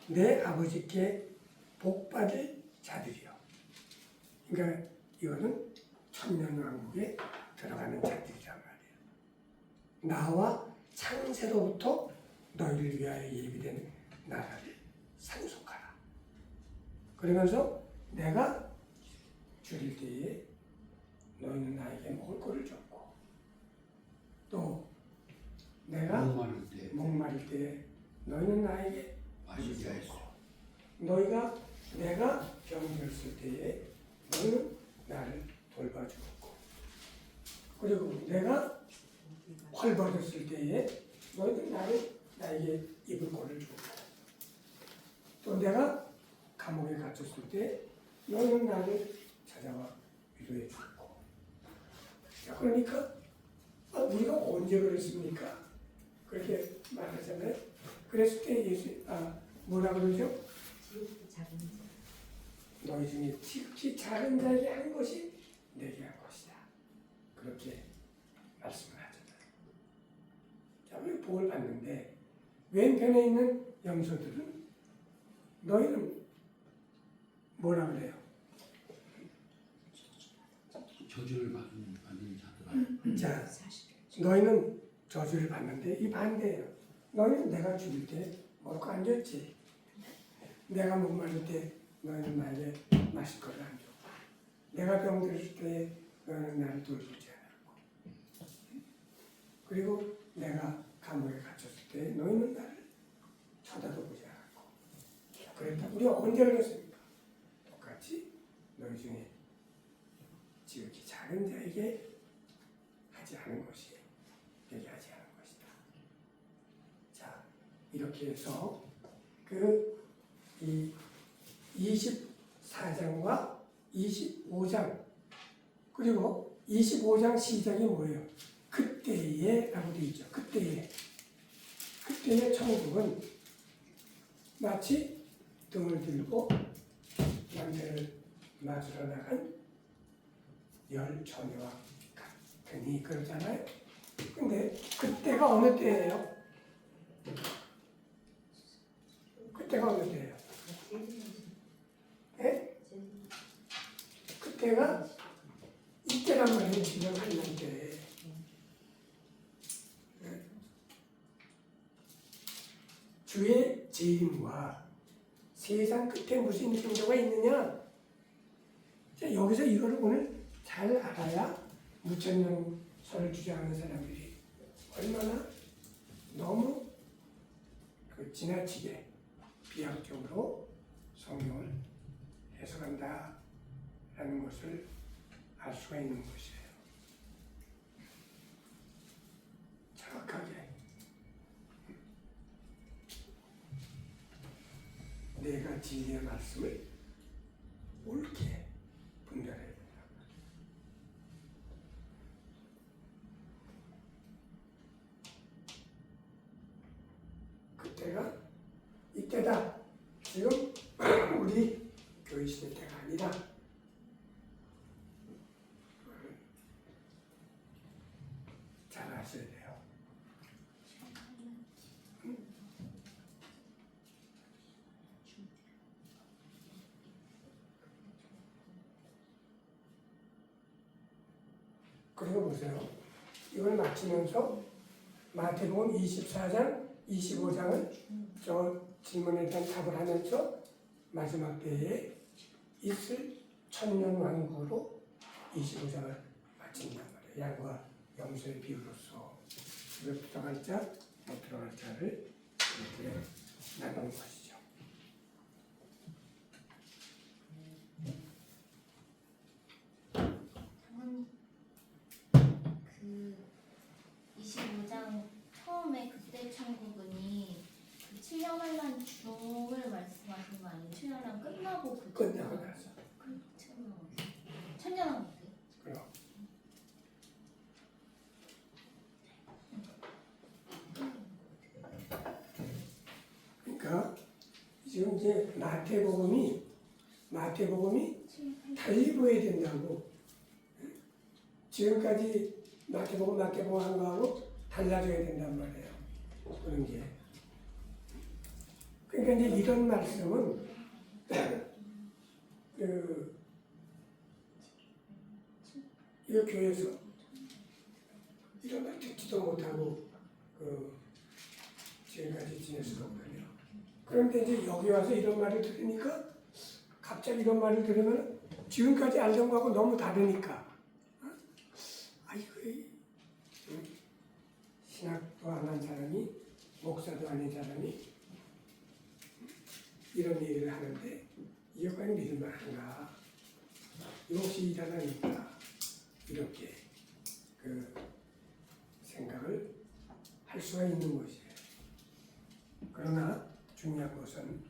A: 내 아버지께 복받을 자들이요. 그러니까 이거는 천년왕국에 들어가는 자들이란 말이에요. 나와 창세로부터 너희를 위하여 예비된 나라를 상속하라. 그러면서 내가 줄일 때에 너희는 나에게 먹을 것을 줬고 또 내가 목마를 때에 너희는 나에게
B: 마시게 하였소.
A: 너희가 내가 병들었을 때에 너희는 나를 돌봐주었고 그리고 내가 헐벗었을 때에 너희는 나에게 입을 꼴을 주었고 또 내가 감옥에 갇혔을 때 너희는 나를 찾아와 위로해 주었고 그러니까 우리가 언제 그랬습니까? 그렇게 말하잖아요. 그랬을 때 예수 뭐라 그러죠? 너희 중에 지극히 작은 자에게 한 것이 내게 한 것이다. 그렇게 말씀을 하잖아요. 자, 우리 복을 받는데 왼편에 있는 염소들은 너희는 뭐라 그래요?
B: 저주를 받는 자들아.
A: 자, 너희는 저주를 받는데 이 반대예요. 너희는 내가 죽일 때 먹고 안 줬지. 내가 목마를 때 너희는 나에게 마실 것을 안 줬고 내가 병들었을 때 너희는 나를 돌보지 않았고 그리고 내가 감옥에 갇혔을 때 너희는 나를 쳐다도 보지 않았고 그랬다. 우리가 언제 그랬습니까? 똑같이 너희 중에 지극히 작은 자에게 하지 않은 것이 내게 하지 않은 것이다. 자, 이렇게 해서 이 24장과 25장 그리고 25장 시작이 뭐예요? 그때에 라고 되어 있죠. 그때에 천국은 마치 등을 들고 남편을 맞으러 나간 열 처녀와 같으니 그러잖아요. 근데 그때가 어느 때예요? 그때가 어느 때예요? 네? 그때가 이때란 말이에요. 지금 했는데 주의 재림과 세상 끝에 무슨 징조가 있느냐? 자, 여기서 이거를 오늘 잘 알아야 무천년설을 주장하는 사람들이 얼마나 너무 지나치게 비약적으로 성경을 해석한다라는 것을 알 수가 있는 것이에요. 정확하게 내가 진리의 말씀을 옳게 분별해야 된다. 그때가 이때다. 지금 우리 교회 시대 때가 아니라 잘 아셔야 돼요. 그리고 보세요. 이걸 마치면서 마태복음 24장, 25장은 저 질문에 대한 답을 하면서 마지막 때에 있을 천년왕국으로 25장을 마친단 말이에요. 양과 염소의 비유로서 들어갈 자, 못 들어갈 자를 이렇게 나누는 것이죠.
E: 끝나고 그
A: 끝나고 나서.
E: 천년왕 어때?
A: 그럼. 그러니까 지금 이제 마태복음이 달리 보여야 된다고. 지금까지 마태복음 한 거하고 달라져야 된단 말이에요. 그런 게. 그러니까 이제 이런 말씀은 이 교회에서 이런 말 듣지도 못하고 지금까지 지낼 수가 없거든요. 그런데 이제 여기 와서 이런 말을 들으니까 갑자기 이런 말을 들으면 지금까지 알던 거하고 너무 다르니까 신학도 안 한 사람이 목사도 아닌 사람이 이런 얘기를 하는데 이게 과연 믿을만 한가? 이것이 일하나니까 이렇게 생각을 할 수가 있는 것이에요. 그러나 중요한 것은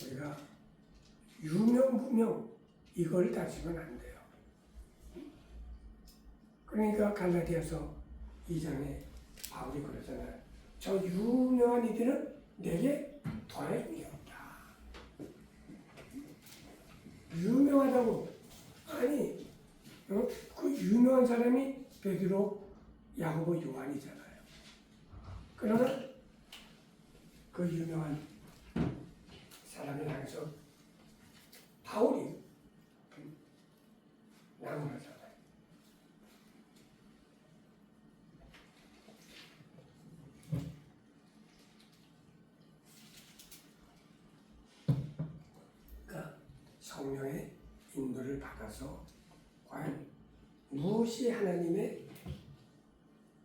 A: 우리가 유명무명 이걸 따지면 안 돼요. 그러니까 갈라디아서 2장에 바울이 그러잖아요. 저 유명한 이들은 내게 더해줌이 없다. 유명하다고. 아니 그 유명한 사람이 베드로, 야고보, 요한이잖아요. 그러나 그 유명한 사람을 향해서 바울이 나무라잖아요. 그러니까 성령의 인도를 받아서 과연 무엇이 하나님의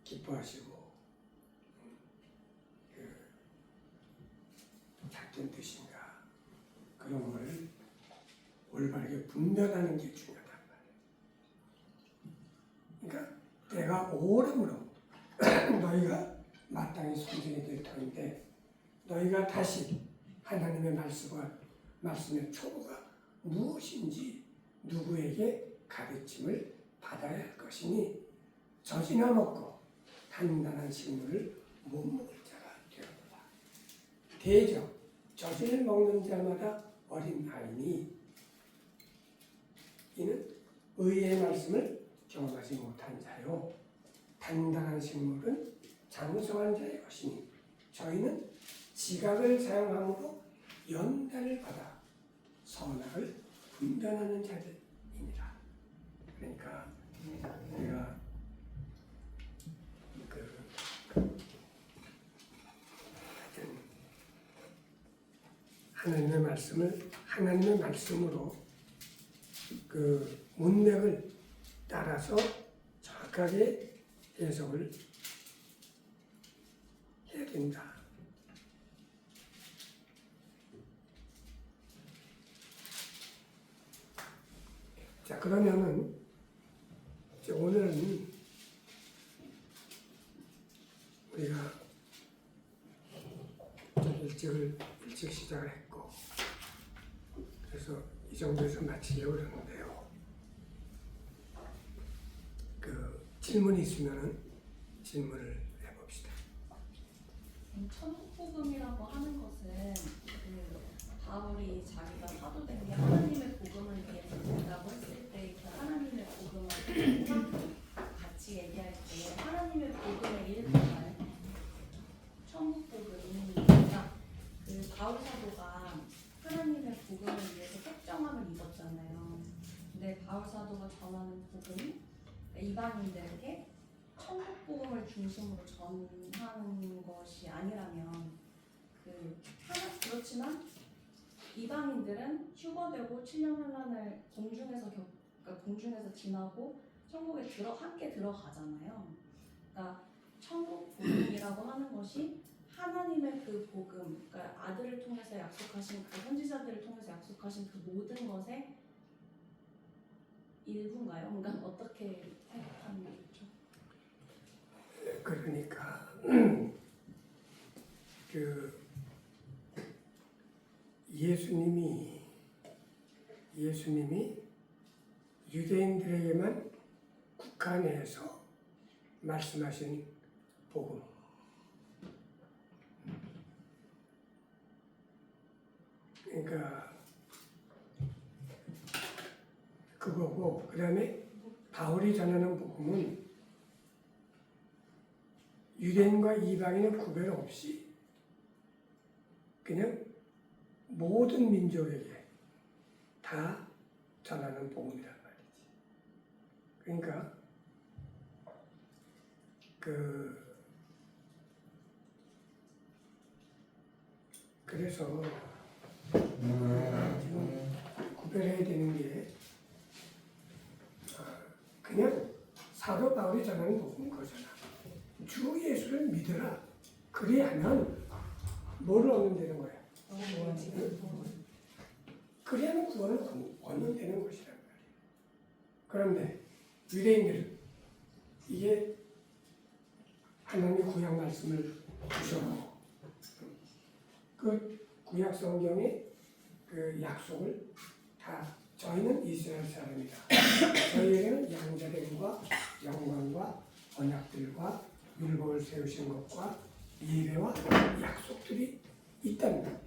A: 기뻐하시고 작전 뜻인가 그런 거를 올바르게 분별하는 게 중요하단 말이에요. 그러니까 내가 오름으로 너희가 마땅히 선생이 될 터인데 너희가 다시 하나님의 말씀의 초보가 무엇인지 누구에게 가르침을 받아야 할 것이니 젖이나 먹고 단단한 식물을 못 먹을 자가 되었다. 대저 젖을 먹는 자마다 어린 아이니 이는 의의 말씀을 경험하지 못한 자요 단단한 식물은 장성한 자의 것이니 저희는 지각을 사용함으로 연단을 받아 선악을 분별하는 자들입니다. 그러니까 우리가 하나님의 말씀으로 그 문맥을 따라서 정확하게 해석을 해야 된다. 자, 그러면은 이제 오늘은 우리가 좀 일찍 시작을 했고 그래서 이 정도에서 마치려고 그러는데요. 그 질문이 있으면은 질문을 해봅시다.
C: 천국복음이라고 하는 것은 바울이 자기가 사도된 게 하나님의 복음을 위해서 된다고 했을 때 그 하나님의 복음을 같이 얘기할 때 하나님의 복음의 일부가요. 천국 복음이 그러니까 그 바울 사도가 하나님의 복음을 위해서 속정함을 입었잖아요. 근데 바울 사도가 전하는 복음이 이방인들에게 천국 복음을 중심으로 전하는 것이 아니라면 그렇지만 이방인들은 휴거되고 7년 환란을 공중에서 지나고 천국에 함께 들어가잖아요. 그러니까 천국 복음이라고 하는 것이 하나님의 그 복음, 그러니까 아들을 통해서 약속하신 그 선지자들을 통해서 약속하신 그 모든 것의 일부인가요? 그러니까 어떻게 생각하는 거죠?
A: 그러니까 그 예수님이 예수님이 유대인들에게만 국한해서 말씀하신 복음. 그러니까 그거고, 그 다음에 바울이 전하는 복음은 유대인과 이방인의 구별 없이 그냥 모든 민족에게 다 전하는 복음이란 말이지. 그러니까 그래서 지금 구별해야 되는 게 그냥 사도 바울이 전하는 복음인 거잖아. 주 예수를 믿으라. 그리하면 뭐를 얻는 되는 거야? 그리하면 구원을 얻는 되는 것이란 말이야. 그런데 유대인들은 이게 하나님의 구약 말씀을 주셨고 그 구약 성경의 그 약속을 다 저희는 이스라엘 사람이다. 저희에게는 양자됨과 영광과 언약들과 율법을 세우신 것과 예배와 약속들이 있다는 거예요.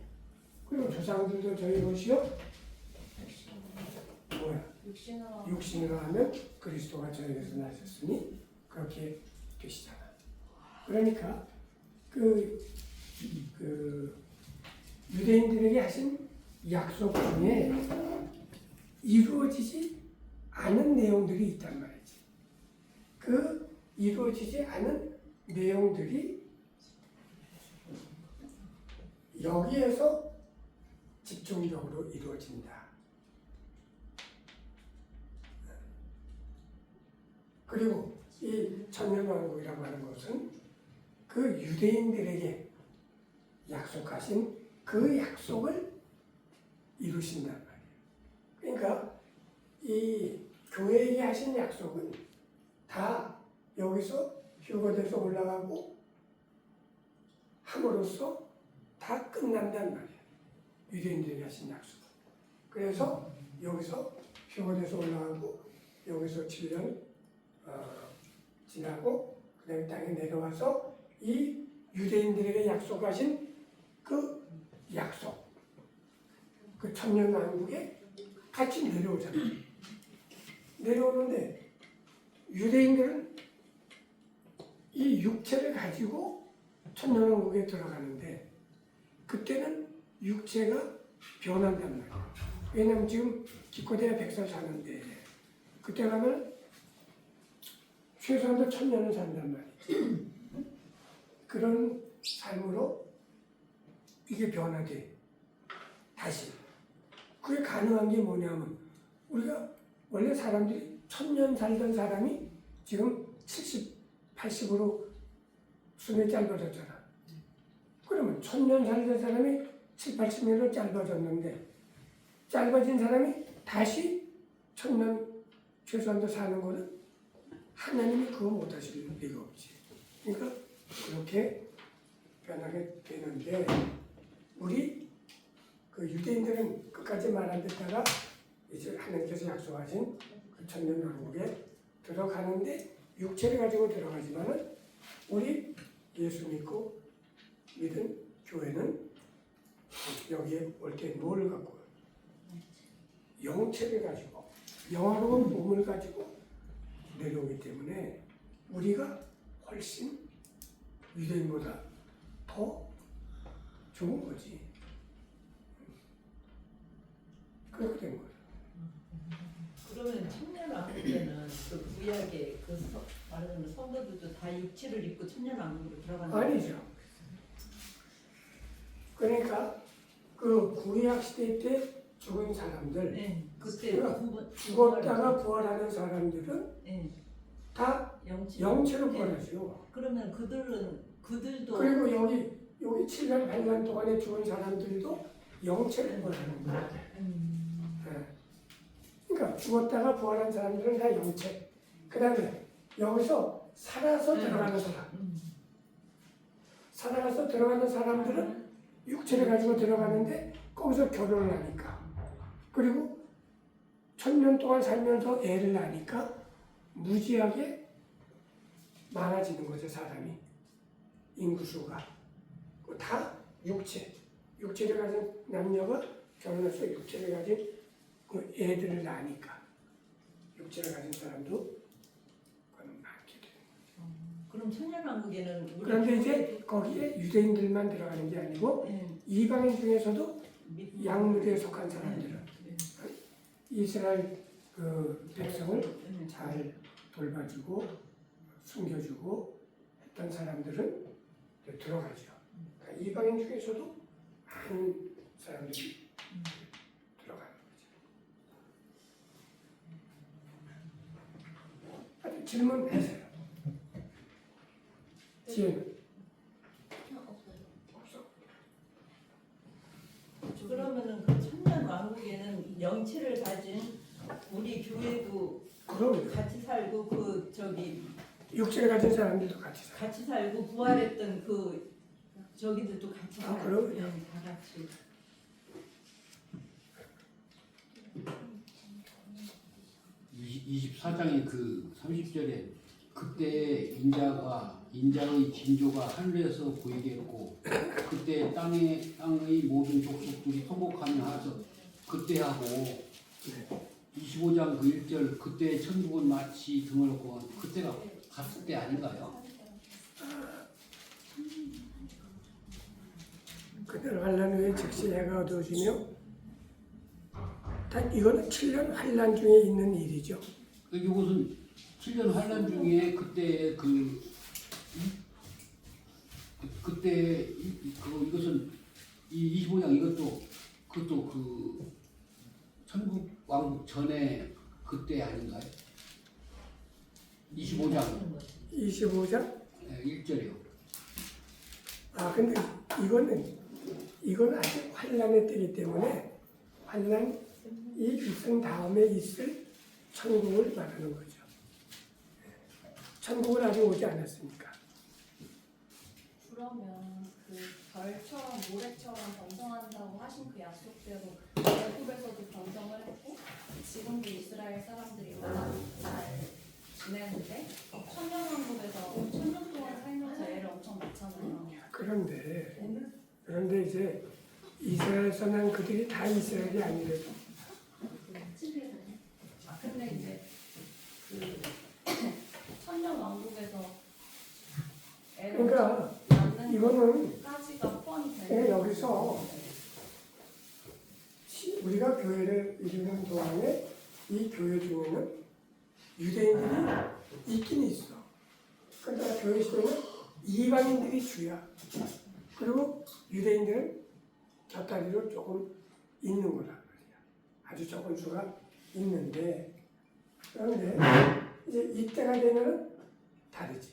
A: 그리고 조상들도 저희 것이요 뭐야? 육신으로 하면 그리스도가 저에게서 나셨으니 그렇게 되시잖아. 그러니까 그 유대인들에게 하신 약속 중에 이루어지지 않은 내용들이 있단 말이지. 그 이루어지지 않은 내용들이 여기에서 집중적으로 이루어진다. 그리고 이 천년왕국이라고 하는 것은 그 유대인들에게 약속하신 그 약속을 이루신단 말이에요. 그러니까 이 교회에게 하신 약속은 다 여기서 휴거돼서 올라가고 함으로써 다 끝난단 말이에요. 유대인들에게 하신 약속. 그래서 여기서 휴거돼서 올라가고 여기서 7년 지나고 그 다음에 땅에 내려와서 이 유대인들에게 약속하신 그 약속, 그 천년왕국에 같이 내려오잖아요. 내려오는데 유대인들은 이 육체를 가지고 천년왕국에 들어가는데 그때는 육체가 변한단 말이에요. 왜냐하면 지금 기껏해야 100살 사는데 그때 가면 최소한도 1000년을 산단 말이에요. 그런 삶으로 이게 변화돼. 다시. 그게 가능한 게 뭐냐면 우리가 원래 사람들이 1000년 살던 사람이 지금 70, 80으로 숨이 짧아졌잖아. 그러면 1000년 살던 사람이 7, 80년으로 짧아졌는데 짧아진 사람이 다시 1000년 최소한도 사는 거는 하나님이 그거 못하실 리가 없지. 그러니까 그렇게 변하게 되는데 우리 그 유대인들은 끝까지 말 안 듣다가 이제 하나님께서 약속하신 그 천년왕국에 들어가는데 육체를 가지고 들어가지만은 우리 예수 믿고 믿은 교회는 여기에 올 때 뭘 갖고 영체를 가지고 영화로운 몸을 가지고 내려오기 때문에 우리가 훨씬 유대인보다 더 좋은 거지. 그렇게 된 거야.
E: 그러면 천년왕국에는 그 구약의 말하는 성도들도 다 육체를 입고 천년왕국으로 들어가는 거예요?
A: 아니죠. 그러니까 그 구약 시대 때 죽은 사람들,
E: 네, 그때
A: 죽었다가 부활하는 사람들은
E: 네.
A: 다
E: 영체.
A: 영체로 부활하죠.
E: 그러면 그들도
A: 그리고 여기 7년, 8년 동안에 죽은 사람들도 영체로 부활하는 거야. 네. 그러니까 죽었다가 부활한 사람들은 다 영체. 그 다음에 여기서 살아서 들어가는 사람. 살아서 들어가는 사람들은 육체를 가지고 들어가는데 거기서 결혼을 하니까. 그리고 천년 동안 살면서 애를 낳으니까 무지하게 많아지는 거죠, 사람이. 인구수가. 다 육체를 가진 남녀가 결혼해서 육체를 가진 그 애들을 낳으니까 육체를 가진 사람도 많게 돼요.
E: 그럼 천년왕국에는 우리
A: 그런데 이제 거기에 유대인들만 들어가는 게 아니고 이방인 중에서도 양무리에 속한 사람들은 이스라엘 그 백성을 잘 돌봐주고 숨겨주고 했던 사람들은 들어가죠. 그러니까 이방인 중에서도 많은 사람들이 들어가는 거죠. 하여튼 질문 하세요. 지혜는? 없어.
E: 그러면은 그 천년왕국에는 영체를 가진 우리 교회도
A: 그럼
E: 같이 살고 그 저기
A: 육체를 가진 사람들도 같이 살아요.
E: 같이 살고 부활했던 그 저기들도 같이
A: 아,
E: 살고
A: 그럼요.
E: 그냥 다 같이.
B: 24장의 그 30절에 그때 인자의 징조가 하늘에서 보이겠고 그때 땅의 모든 족속들이 통곡하며 하서 그때 하고 25장 그 1절 그때 천국은 마치 드물고 그때가 갔을 때 아닌가요?
A: 그날 환란 후에 즉시 해가 어두워지며 다 이거는 7년 환란 중에 있는 일이죠.
B: 이것은 7년 환란 중에 그때 이것은 이 25장 그것도 그 천국 왕국 전에 그때 아닌가요? 25장
A: 25장?
B: 1절이요.
A: 아 근데 이거는 아직 환란의 때이기 때문에 환란이 있은 다음에 있을 천국을 말하는 거죠. 천국은 아직 오지 않았으니까.
C: 그러면 그 별처럼 모래처럼 번성한다고 하신 그 약속대로 애굽에서도 번성을 했고 지금도 이스라엘 사람들이 워낙 잘 지내는데 천년왕국에서 천년 동안 살면서 애를 엄청 낳잖아요.
A: 그런데 이제 이스라엘에서 난 그들이 다 이스라엘이 아니래도
C: 근데 이제 그 천년왕국에서 애를
A: 그러니까
C: 낳는
A: 이거는
C: 까지가 뻔히
A: 그냥
C: 되는
A: 여기서 우리가 교회를 이루는 동안에 이 교회 중에는 유대인들이 있긴 있어. 그러니까 교회 시대는 이방인들이 주야. 그리고 유대인들은 곁다리로 조금 있는 거란 말이야. 아주 적은 수가 있는데 그런데 이제 이때가 되면은 다르지.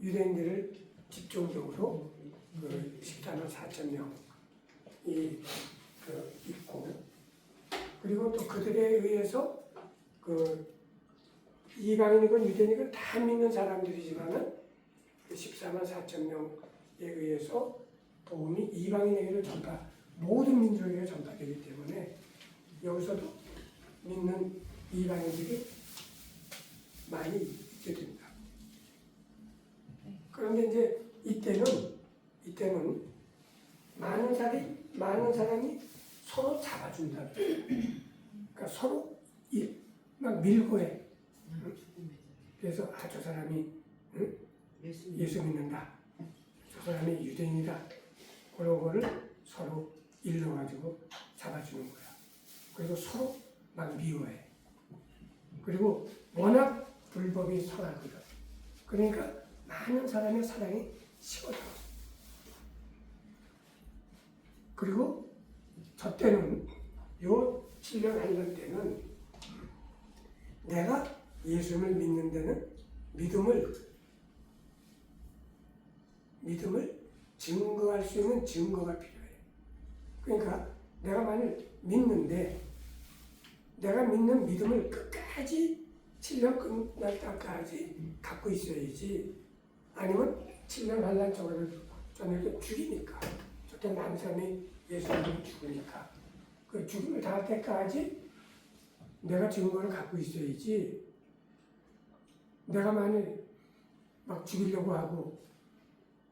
A: 유대인들을 집중적으로 그 14만 4천 명이 있고 그리고 또 그들에 의해서 그 이방인이건 유대인이건 다 믿는 사람들이지만은 그 14만 4천 명에 의해서 복음이 이방인에게도 모든 민족에게 전파되기 때문에 여기서도 믿는 이방인들이 많이 있게 됩니다. 그런데 이제 이때는 많은 사람이 서로 잡아준다. 그러니까 서로 막 밀고 해. 그래서 저 사람이 예수 믿는다. 저 사람이 유대인이다. 그런 거를 서로 일러가지고 잡아주는 거야. 그리고 서로 막 미워해. 그리고 워낙 불법이 선하거든. 그러니까 많은 사람의 사랑이 식어져. 그리고 저 때는 요 7년 한년 때는 내가 예수를 믿는 데는 믿음을 증거할 수 있는 증거가 필요해. 그러니까 내가 만일 믿는데 내가 믿는 믿음을 끝까지 7년 끝날 때까지 갖고 있어야지. 아니면 7년 환란 저녁에 죽이니까. 저때 많은 사람이 예수님을 죽으니까 그 죽음을 당할 때까지 내가 증거를 갖고 있어야지. 내가 만일 막 죽이려고 하고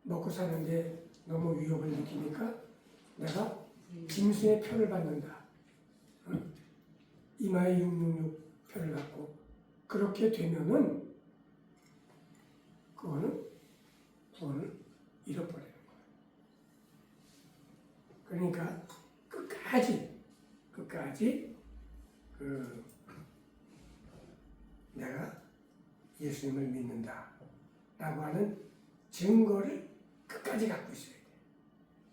A: 먹고 사는데 너무 위협을 느끼니까 내가 짐승의 표를 받는다. 이마에 666 표를 받고 그렇게 되면은 그거는 구원을 잃어버리는 거예요. 그러니까 끝까지 내가 예수님을 믿는다 라고 하는 증거를 끝까지 갖고 있어야 돼.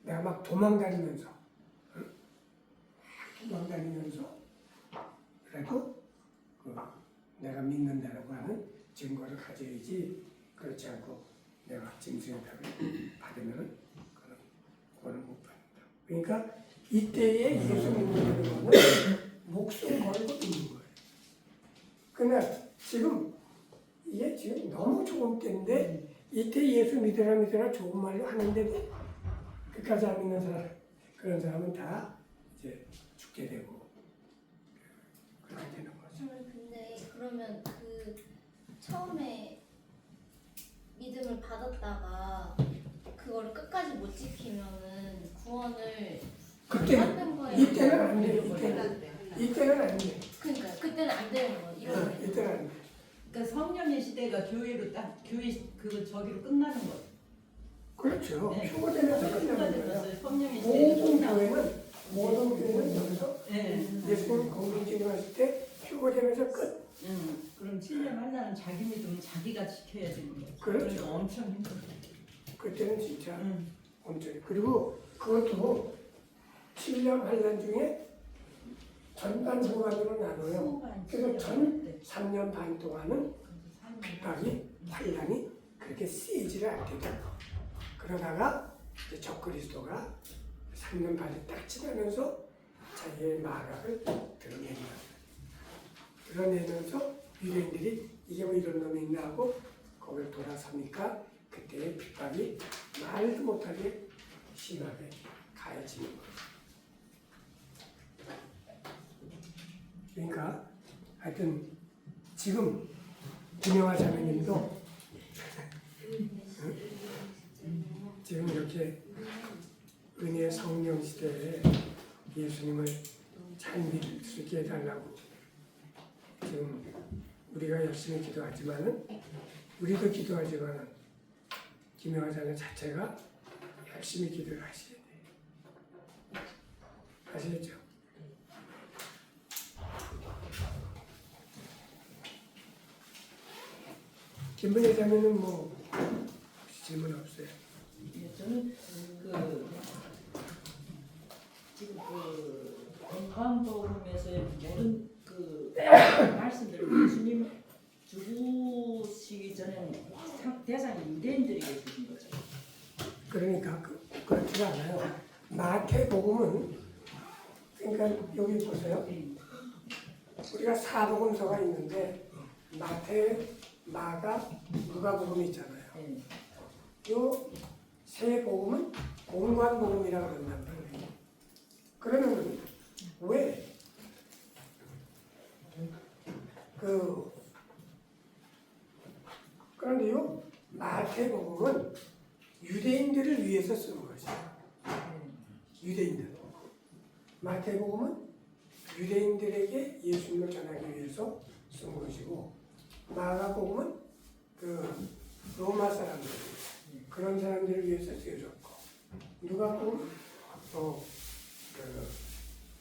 A: 내가 막 도망다니면서 그래도 내가 믿는다라고 하는 증거를 가져야지. 그렇지 않고 내가 짐승의 표를 받으면 그거는 못 받는다. 그러니까 이때에 예수 믿는 거는 목숨 걸고 믿는 거예요. 그러나 이게 지금 너무 좋은 때인데 이때 예수 믿으라 좋은 말로 하는데도 끝까지 안 믿는 사람, 그런 사람은 다 이제 죽게 되고 그렇게 되는 거죠.
F: 근데 그러면 그 처음에 믿음을 받았다가 그거를 끝까지 못 지키면은 구원을 받는 거예요.
A: 이때는 안 돼.
D: 네.
A: 이때는 안 돼.
F: 그러니까 그때는 안 되는 거예요. 이런
A: 이때는 안 돼.
E: 그러니까 성령의 시대가 교회로 딱 교회 저기로 끝나는 거예요.
A: 그렇죠.
E: 네.
A: 휴거되면서 끝나는 거예요.
E: 성령의 시대가
A: 모든 교회는 여기서
E: 네.
A: 예수님 공동체를 때 휴거되면서 끝.
E: 그럼 7년 하려는 자기 믿음은 자기가 지켜야 되는 거죠.
A: 그렇죠.
E: 그러니까 엄청 힘들어요.
A: 그때는 진짜 엄청. 그리고 그것도 7년 환란 중에 전반 후반으로 나눠요. 그래서 전 3년 반 동안은 핍박이 환란이 그렇게 세지를 않대요. 그러다가 이제 적그리스도가 3년 반이 딱 지나면서 자기의 마각을 드러내면서 유대인들이 이게 뭐 이런 놈이 있나 하고 거기를 돌아서니까 그때의 핍박이 말도 못하게 심하게 가해지는 거예요. 그러니까 하여튼 지금 김영하 자매님도 지금 이렇게 은혜의 성령 시대에 예수님을 잘 믿을 수 있게 해달라고 지금 우리가 열심히 기도하지만은 우리도 기도하지만은 김영하 자매 자체가 열심히 기도를 하셔야 돼요. 아시겠죠? 김분혜 자매는 뭐 질문 없어요.
E: 예, 저는 지금 건강보험에서의 모든 말씀들 예수님 죽으시기 전에 대상이 유대인들에게 주신 거죠.
A: 그러니까 그렇지가 않아요. 마태복음은 그러니까 여기 보세요. 우리가 사복음서가 있는데 마태, 마가, 누가복음이 있잖아요. 요 세 복음은 공관복음이라고 그런단 말이에요. 그러면 왜 그런데요 마태복음은 유대인들을 위해서 쓴 것이에요. 유대인들. 마태복음은 유대인들에게 예수님을 전하기 위해서 쓴 것이고 마가복음은 로마 사람들 그런 사람들을 위해서 쓰여졌고 누가복음은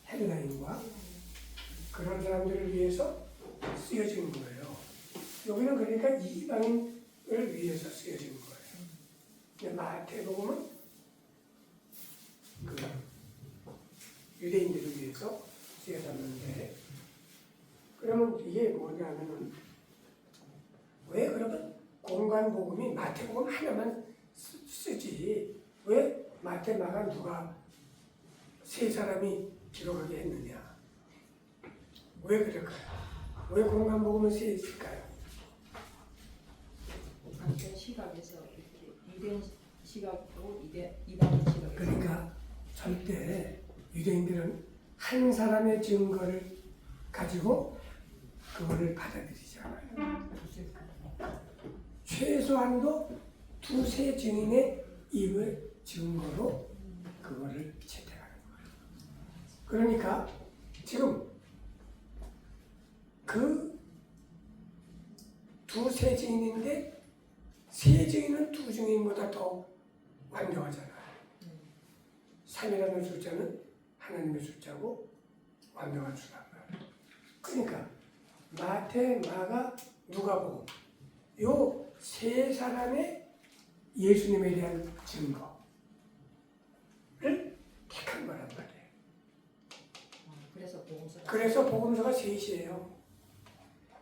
A: 헬라인과 그런 사람들을 위해서 쓰여진 거예요. 여기는 그러니까 이방인을 위해서 쓰여진 거예요. 근데 마태복음은 유대인들을 위해서 쓰여졌는데 그러면 이게 뭐냐면은 왜 그러면 공관복음이 마태복음 하나만 쓰지 왜 마태, 마가, 누가 세 사람이 기록하게 했느냐? 왜 그럴까요? 왜 공관복음을 세 있을까요?
E: 어떤 시각에서 이렇게 유대인 시각하고 이방인 시각.
A: 그러니까 절대 유대인들은 한 사람의 증거를 가지고 그거를 받아들이지 않아요. 최소한도 두세 증인의 입의 증거로 그거를 채택하는 거예요. 그러니까 지금 그 두세 증인인데 세 증인은 두 증인보다 더 완벽하잖아요. 3이라는 숫자는 하나님의 숫자고 완벽한 수란 말이에요. 그러니까 마태, 마가, 누가복음 요 세 사람의 예수님에 대한 증거를 택한 거란 말이에요. 그래서 복음서가 셋이에요.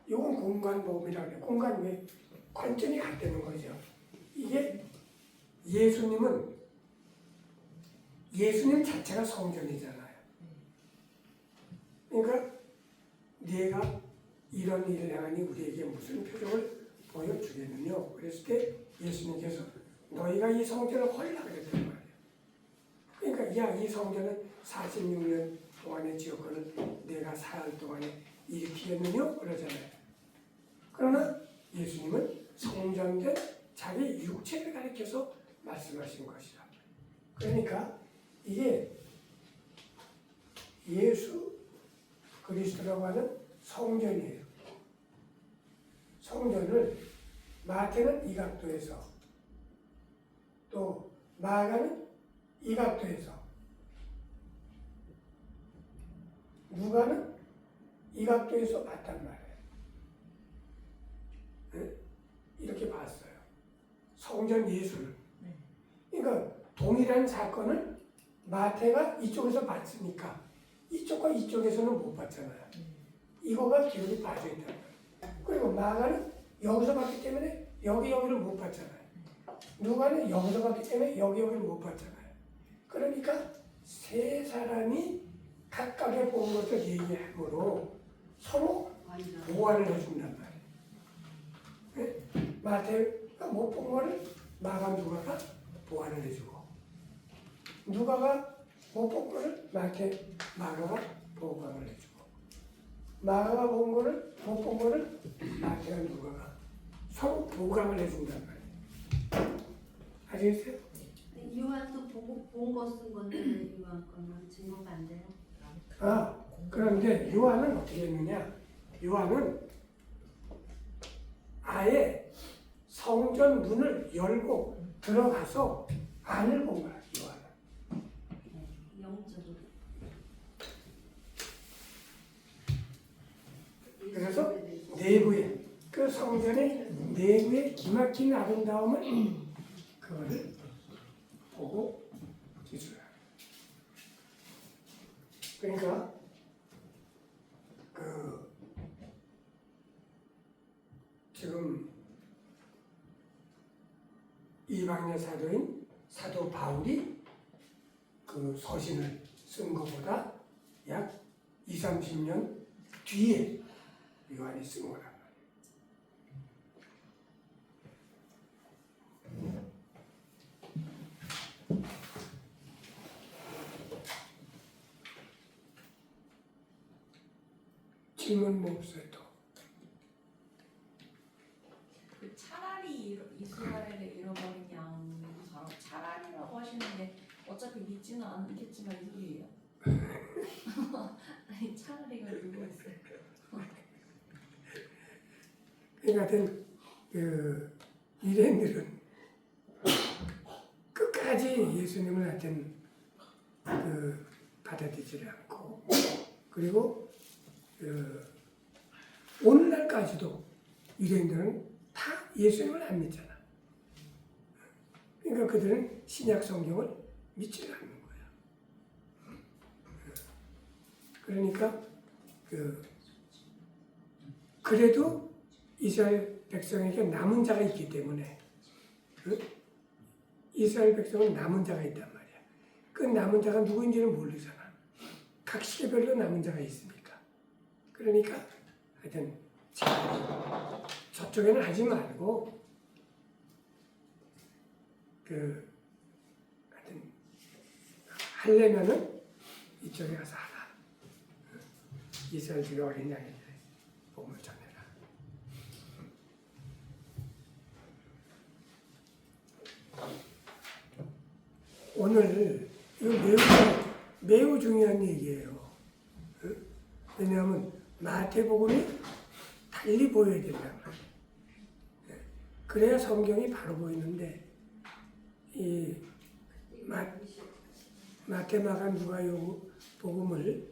A: 이건 공간복음이라고 해요. 공간 왜 관점이 같다는 거죠. 이게 예수님 자체가 성전이잖아요. 그러니까 내가 이런 일을 행하니 우리에게 무슨 표적을 보여주겠느냐. 그랬을 때 예수님께서 너희가 이 성전을 헐라 그랬단 말이에요. 그러니까 이 성전은 46년 동안의 지역권을 내가 사흘 동안에 일으키겠느냐 그러잖아요. 그러나 예수님은 성전된 자기 육체를 가리켜서 말씀하신 것이다. 그러니까 이게 예수 그리스도라고 하는 성전이에요. 성전을 마태는 이 각도에서 또 마가는 이 각도에서 누가는 이 각도에서 봤단 말이에요. 네? 이렇게 봤어요. 성전 예수를. 그러니까 동일한 사건을 마태가 이쪽에서 봤으니까 이쪽과 이쪽에서는 못 봤잖아요. 이거가 기록이 빠져 있단 말이에요. 그리고 마가는 여기서 봤기 때문에 여기를 못 봤잖아요. 누가는 여기서 봤기 때문에 여기를 못 봤잖아요. 그러니까 세 사람이 각각의 본 것을 얘기함으로 서로 보완을 해준단 말이에요. 네? 마태가 못 본 거를 마가 누가가 보완을 해주고 누가가 못 본 거를 마가가 보완을 해주고 마가가 못 본 거를 마태가 누가가 서로 보강을 해준단 말이에요. 아시겠어요?
G: 요한도 보고 본 거 쓴 건데 요한 거는 증거가 안 돼요.
A: 그런데 요한은 어떻게 했느냐? 요한은 아예 성전 문을 열고 들어가서 안을 본 거야. 요한은.
C: 영적으로.
A: 그래서 내부에 그 성전의 내부의 기막힌 아름다움을 그거를 보고 기술해요. 그러니까 지금 이방인의 사도인 사도 바울이 그 서신을 쓴 것보다 약 20-30년 뒤에 요한이 쓴 거란 말이에요. 질문 뭐 없어요 또?
C: 그 차라리 이스라엘의 잃어버린 양처럼 차라리라고 하시는데 어차피 믿지는 않겠지만 이 소리예요. 아니 차라리가 누구 있어요?
A: 하여튼 유대인들은 끝까지 예수님을 하여튼 받아들이지 않고 그리고 오늘날까지도 유대인들은 다 예수님을 안 믿잖아. 그러니까 그들은 신약 성경을 믿지 않는 거야. 그러니까 그래도 이스라엘 백성에게 남은 자가 있기 때문에 이스라엘 백성은 남은 자가 있단 말이야. 그 남은 자가 누구인지는 모르잖아. 각 시대별로 남은 자가 있으니까. 그러니까 하여튼 저쪽에는 하지 말고 하여튼 하려면은 이쪽에 가서 하라. 이스라엘 중에 어린 양인데 복음을 오늘 이거 매우 중요한 얘기예요. 응? 왜냐하면 마태복음이 달리 보여야 된단 말이에요. 그래야 성경이 바로 보이는데 이 마태, 마가, 누가 요 복음을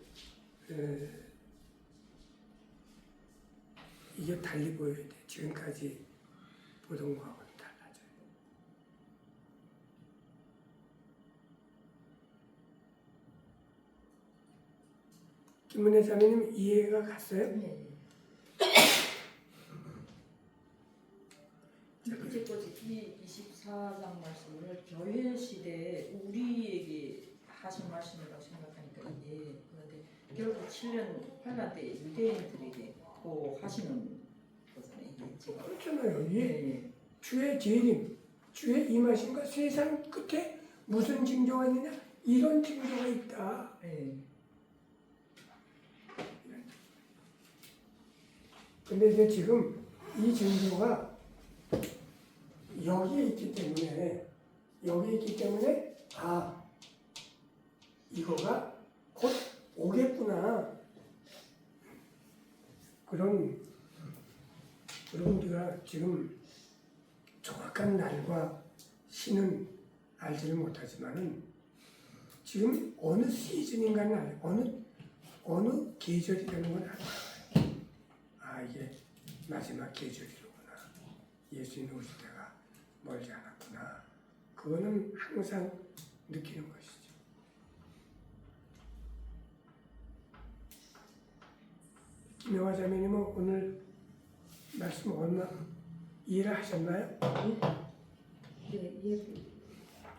A: 이게 달리 보여야 돼. 지금까지 보던 거하고는 달라져요. 김문혜 자매님 이해가 갔어요?
E: 네.
H: 이 24장 말씀을 교회 시대에 우리에게 하신 말씀이라고 생각하니까 이게 그런데 결국 7년 8년 때 유대인들에게 또 하시는 거잖아요. 이게 지금.
A: 그렇잖아요. 이게
H: 네.
A: 주의 재림, 주의 임하심과 세상 끝에 무슨 징조가 있느냐? 이런 징조가 있다.
H: 네.
A: 근데 이제 지금 이 징조가 여기에 있기 때문에 아 이거가 곧 오겠구나 그런 우리가 지금 정확한 날과 시는 알지를 못하지만은 지금 어느 시즌인가는 알고 어느 계절이라는 건 알고 아 이게 마지막 계절이로구나 예수님 오실 때가 멀지 않았구나. 그거는 항상 느끼는 것이죠. 김영화 자매님은 오늘 말씀 얼마 이해를 하셨나요?
I: 네,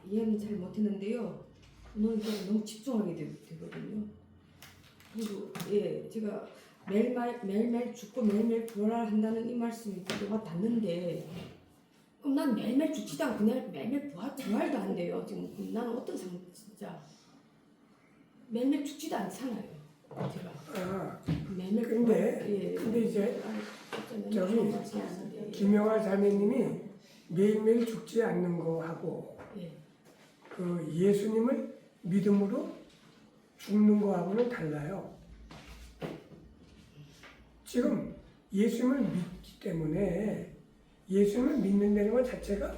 I: 이해는 잘 못했는데요. 오늘 너무 집중하게 되거든요. 그리고 제가 매일매일 죽고 매일매일 부활한다는 이 말씀이 와 닿는데 그럼 난 매일매일 죽지도 않고 매일매일 부활도 안 돼요. 지금 나는 어떤 상황 진짜 매일매일 죽지도 않잖아요. 제가 매일매일
A: 근데 이제 저기 김영화 자매님이 매일매일 죽지 않는 거하고 그 예수님을 믿음으로 죽는 거하고는 달라요. 지금 예수님을 믿기 때문에 예수님을 믿는다는 것 자체가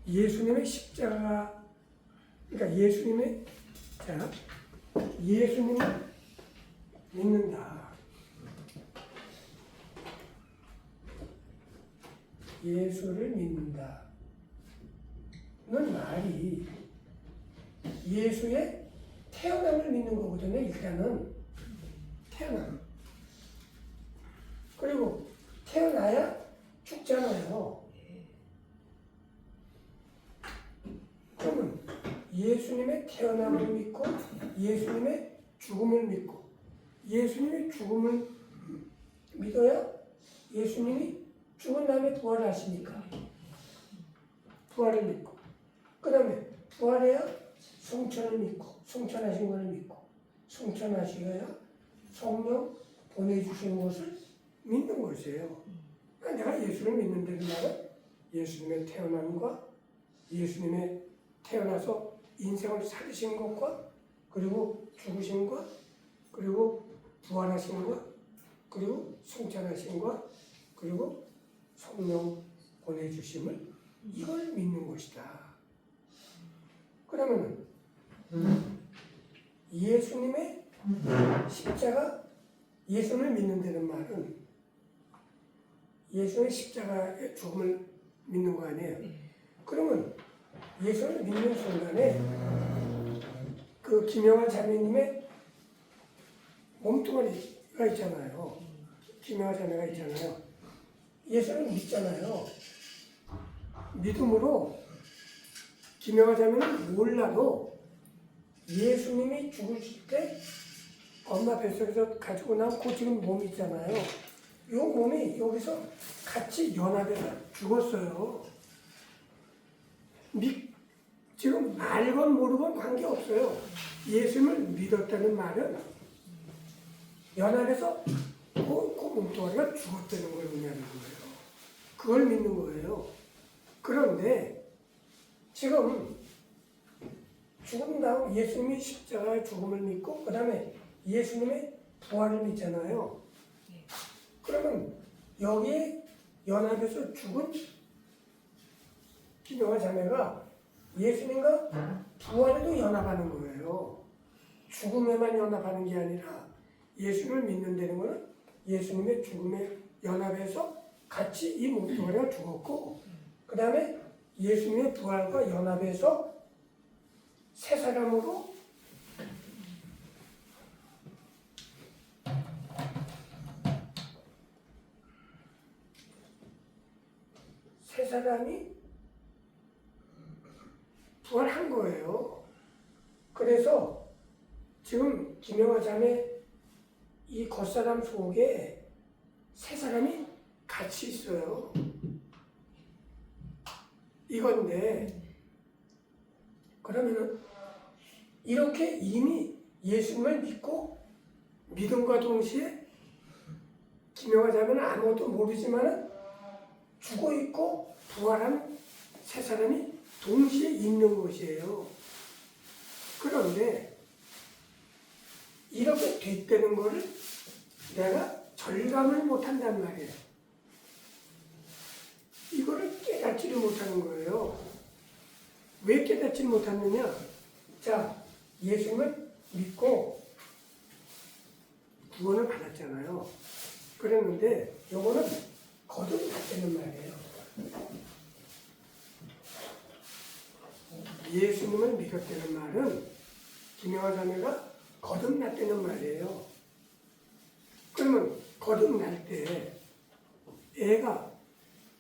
A: 예수님의 십자가 그러니까 예수님을 믿는다. 예수를 믿는다. 는 말이 예수의 태어남을 믿는 거거든요. 일단은 태어남. 그리고 태어나야 죽잖아요. 그러면 예수님의 태어남을 믿고 예수님의 죽음을 믿고 예수님의 죽음을 믿어야 예수님이 죽은 다음에 부활하시니까 부활을 믿고 그 다음에 부활해야 성천을 믿고 성천하신 것을 믿고 성천하시어야 성령 보내주신 것을 믿는 것이에요. 내가 예수를 믿는다는 말은 예수님의 태어남과 예수님의 태어나서 인생을 살으신 것과 그리고 죽으신 것 그리고 부활하신 것 그리고 성찬하신 것 그리고 성령 보내주심을 이걸 믿는 것이다. 그러면 예수님의 십자가 예수를 믿는다는 말은 예수의 십자가의 죽음을 믿는 거 아니에요. 그러면 예수를 믿는 순간에 그 김영환 자매님의 몸뚱아리가 있잖아요. 김영환 자매가 있잖아요. 예수를 믿잖아요. 믿음으로 김영환 자매는 몰라도 예수님이 죽으실 때 엄마 뱃속에서 가지고 나온 그 지금 몸이 있잖아요. 이 몸이 여기서 같이 연합해서 죽었어요. 지금 알건 모르건 관계없어요. 예수님을 믿었다는 말은 연합해서 그 몸뚱아리가 죽었다는 걸 의미하는 거예요. 그걸 믿는 거예요. 그런데 지금 죽은 다음 예수님이 십자가의 죽음을 믿고 그 다음에 예수님의 부활을 믿잖아요. 그러면 여기에 연합해서 죽은 기묘한 자매가 예수님과 부활에도 연합하는 거예요. 죽음에만 연합하는 게 아니라 예수님을 믿는다는 것은 예수님의 죽음에 연합해서 같이 이 몸뚱아리가 죽었고 그 다음에 예수님의 부활과 연합해서 새 사람으로 새 사람이 부활한 거예요. 그래서 지금 김영하 자매 이 겉사람 속에 새 사람이 같이 있어요. 이건데 그러면은 이렇게 이미 예수님을 믿고 믿음과 동시에 김영하 자매는 아무것도 모르지만은 죽어 있고 부활한 새 사람이 동시에 있는 것이에요. 그런데 이렇게 됐다는 것을 내가 절감을 못한단 말이에요. 이거를 깨닫지를 못하는 거예요. 왜 깨닫지 못하느냐? 자, 예수님을 믿고 구원을 받았잖아요. 그랬는데 요거는 거듭났다는 말이에요. 예수님을 믿었다는 말은 김영하 자매가 거듭났다는 말이에요. 그러면 거듭날 때 애가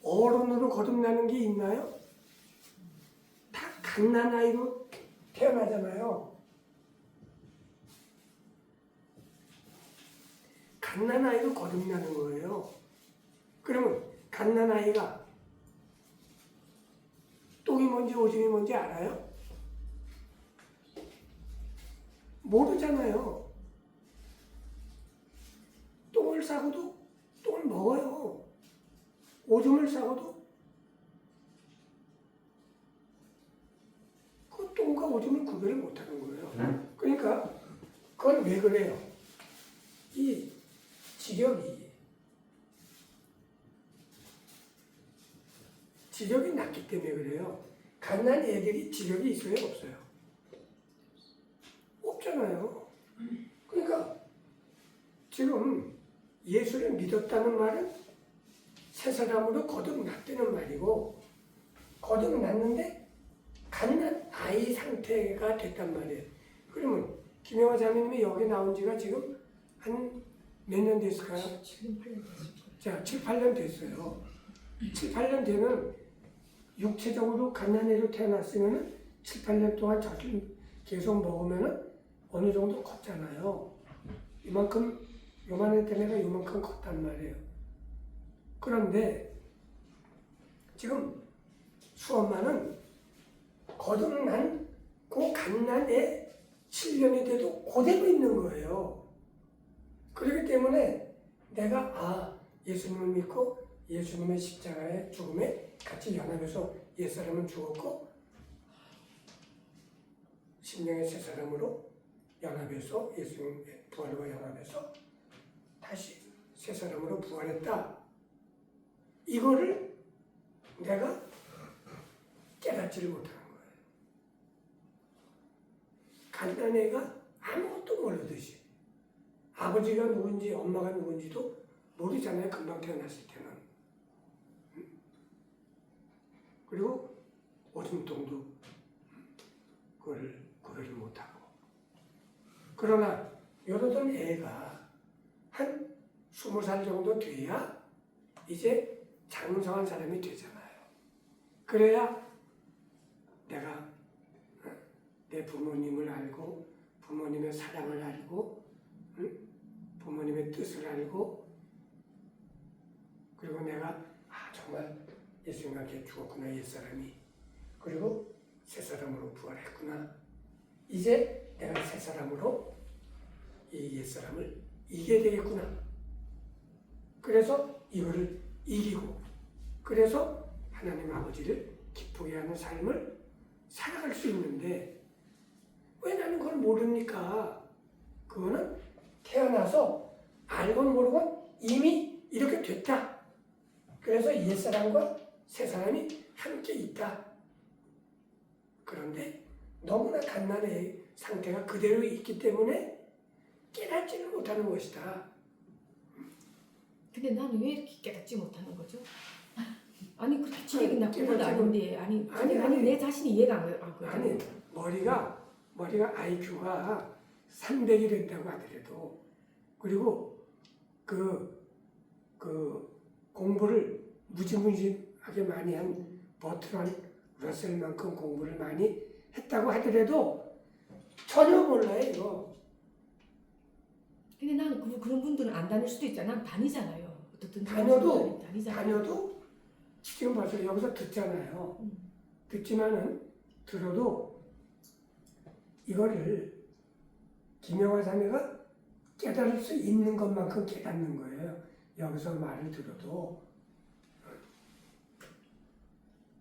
A: 어른으로 거듭나는 게 있나요? 다 갓난아이로 태어나잖아요. 갓난아이로 거듭나는 거예요. 그러면 갓난아이가 똥이 뭔지 오줌이 뭔지 알아요? 모르잖아요. 똥을 싸고도 똥을 먹어요. 오줌을 싸고도 그 똥과 오줌을 구별을 못하는 거예요. 그러니까 그건 왜 그래요? 이 지력이 낮기 때문에 그래요. 갓난 애들이 지력이 있어요, 없어요? 없잖아요. 그러니까 지금 예수를 믿었다는 말은 새 사람으로 거듭났다는 말이고 거듭났는데 갓난 아이 상태가 됐단 말이에요. 그러면 김영하 자매님이 여기 나온 지가 지금 한 몇 년 됐을까요?
I: 7년 8년 됐어요.
A: 자, 7, 8년 됐어요. 7, 8년 되면 육체적으로 갓난애로 태어났으면 7, 8년 동안 젖을 계속 먹으면 어느 정도 컸잖아요. 이만큼, 요만했던 애가 요만큼 컸단 말이에요. 그런데 지금 수엄마는 거듭난 그 갓난애 7년이 돼도 그대로 있는 거예요. 그렇기 때문에 내가 예수님을 믿고 예수님의 십자가의 죽음에 같이 연합해서 옛사람은 죽었고 심령의 새 사람으로 연합해서 예수님의 부활과 연합해서 다시 새 사람으로 부활했다. 이거를 내가 깨닫지를 못하는 거예요. 갓난애가 아무것도 모르듯이 아버지가 누군지 엄마가 누군지도 모르잖아요. 금방 태어났을 때는. 그리고 오줌통도 그걸 구별을 못하고. 그러나 요러던 애가 한 20살 정도 돼야 이제 장성한 사람이 되잖아요. 그래야 내가 내 부모님을 알고 부모님의 사랑을 알고 부모님의 뜻을 알고 그리고 내가 정말 예수님과 함께 죽었구나 옛사람이 그리고 새 사람으로 부활했구나 이제 내가 새 사람으로 이 옛사람을 이겨야 되겠구나 그래서 이거를 이기고 그래서 하나님 아버지를 기쁘게 하는 삶을 살아갈 수 있는데 왜 나는 그걸 모릅니까? 그거는 태어나서 알고는 모르고 이미 이렇게 됐다. 그래서 옛사람과 새사람이 함께 있다. 그런데 너무나 갓난의 상태가 그대로 있기 때문에 깨닫지를 못하는 것이다.
I: 근데 나는 왜 이렇게 깨닫지 못하는 거죠? 아니 그렇게 지식이 나쁜 건
A: 깨닫지는-
I: 아닌데 아니 내 자신이 이해가 안 가거든.
A: 아니 머리가 IQ가 300이 된다고 하더라도 그리고 그 공부를 무지무지하게 많이 한 버트런 러셀만큼 공부를 많이 했다고 하더라도 전혀 몰라요 이거.
I: 근데 나는 그런 분들은 안 다닐 수도 있잖아. 난 다니잖아요. 어떻든
A: 다녀도
I: 다니잖아요.
A: 지금 벌써 여기서 듣잖아요. 듣지만은 들어도 이거를 김영하 자매가 깨달을 수 있는 것만큼 깨닫는 거예요. 여기서 말을 들어도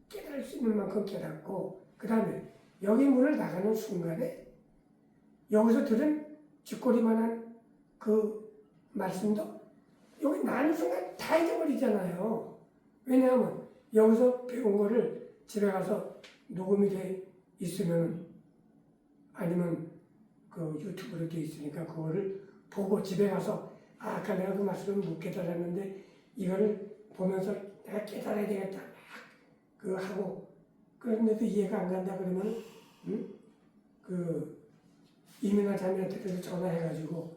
A: 깨달을 수 있는 만큼 깨닫고 그 다음에 여기 문을 나가는 순간에 여기서 들은 쥐꼬리만한 그 말씀도 여기 나는 순간 다 잊어버리잖아요. 왜냐하면 여기서 배운 거를 집에 가서 녹음이 돼 있으면 아니면 그 유튜브로 돼 있으니까 그거를 보고 집에 가서 아, 아까 내가 그 말씀을 못 깨달았는데 이거를 보면서 내가 깨달아야 되겠다 막 그 하고 그런데도 이해가 안 간다 그러면 그 이민아 자매한테 전화해가지고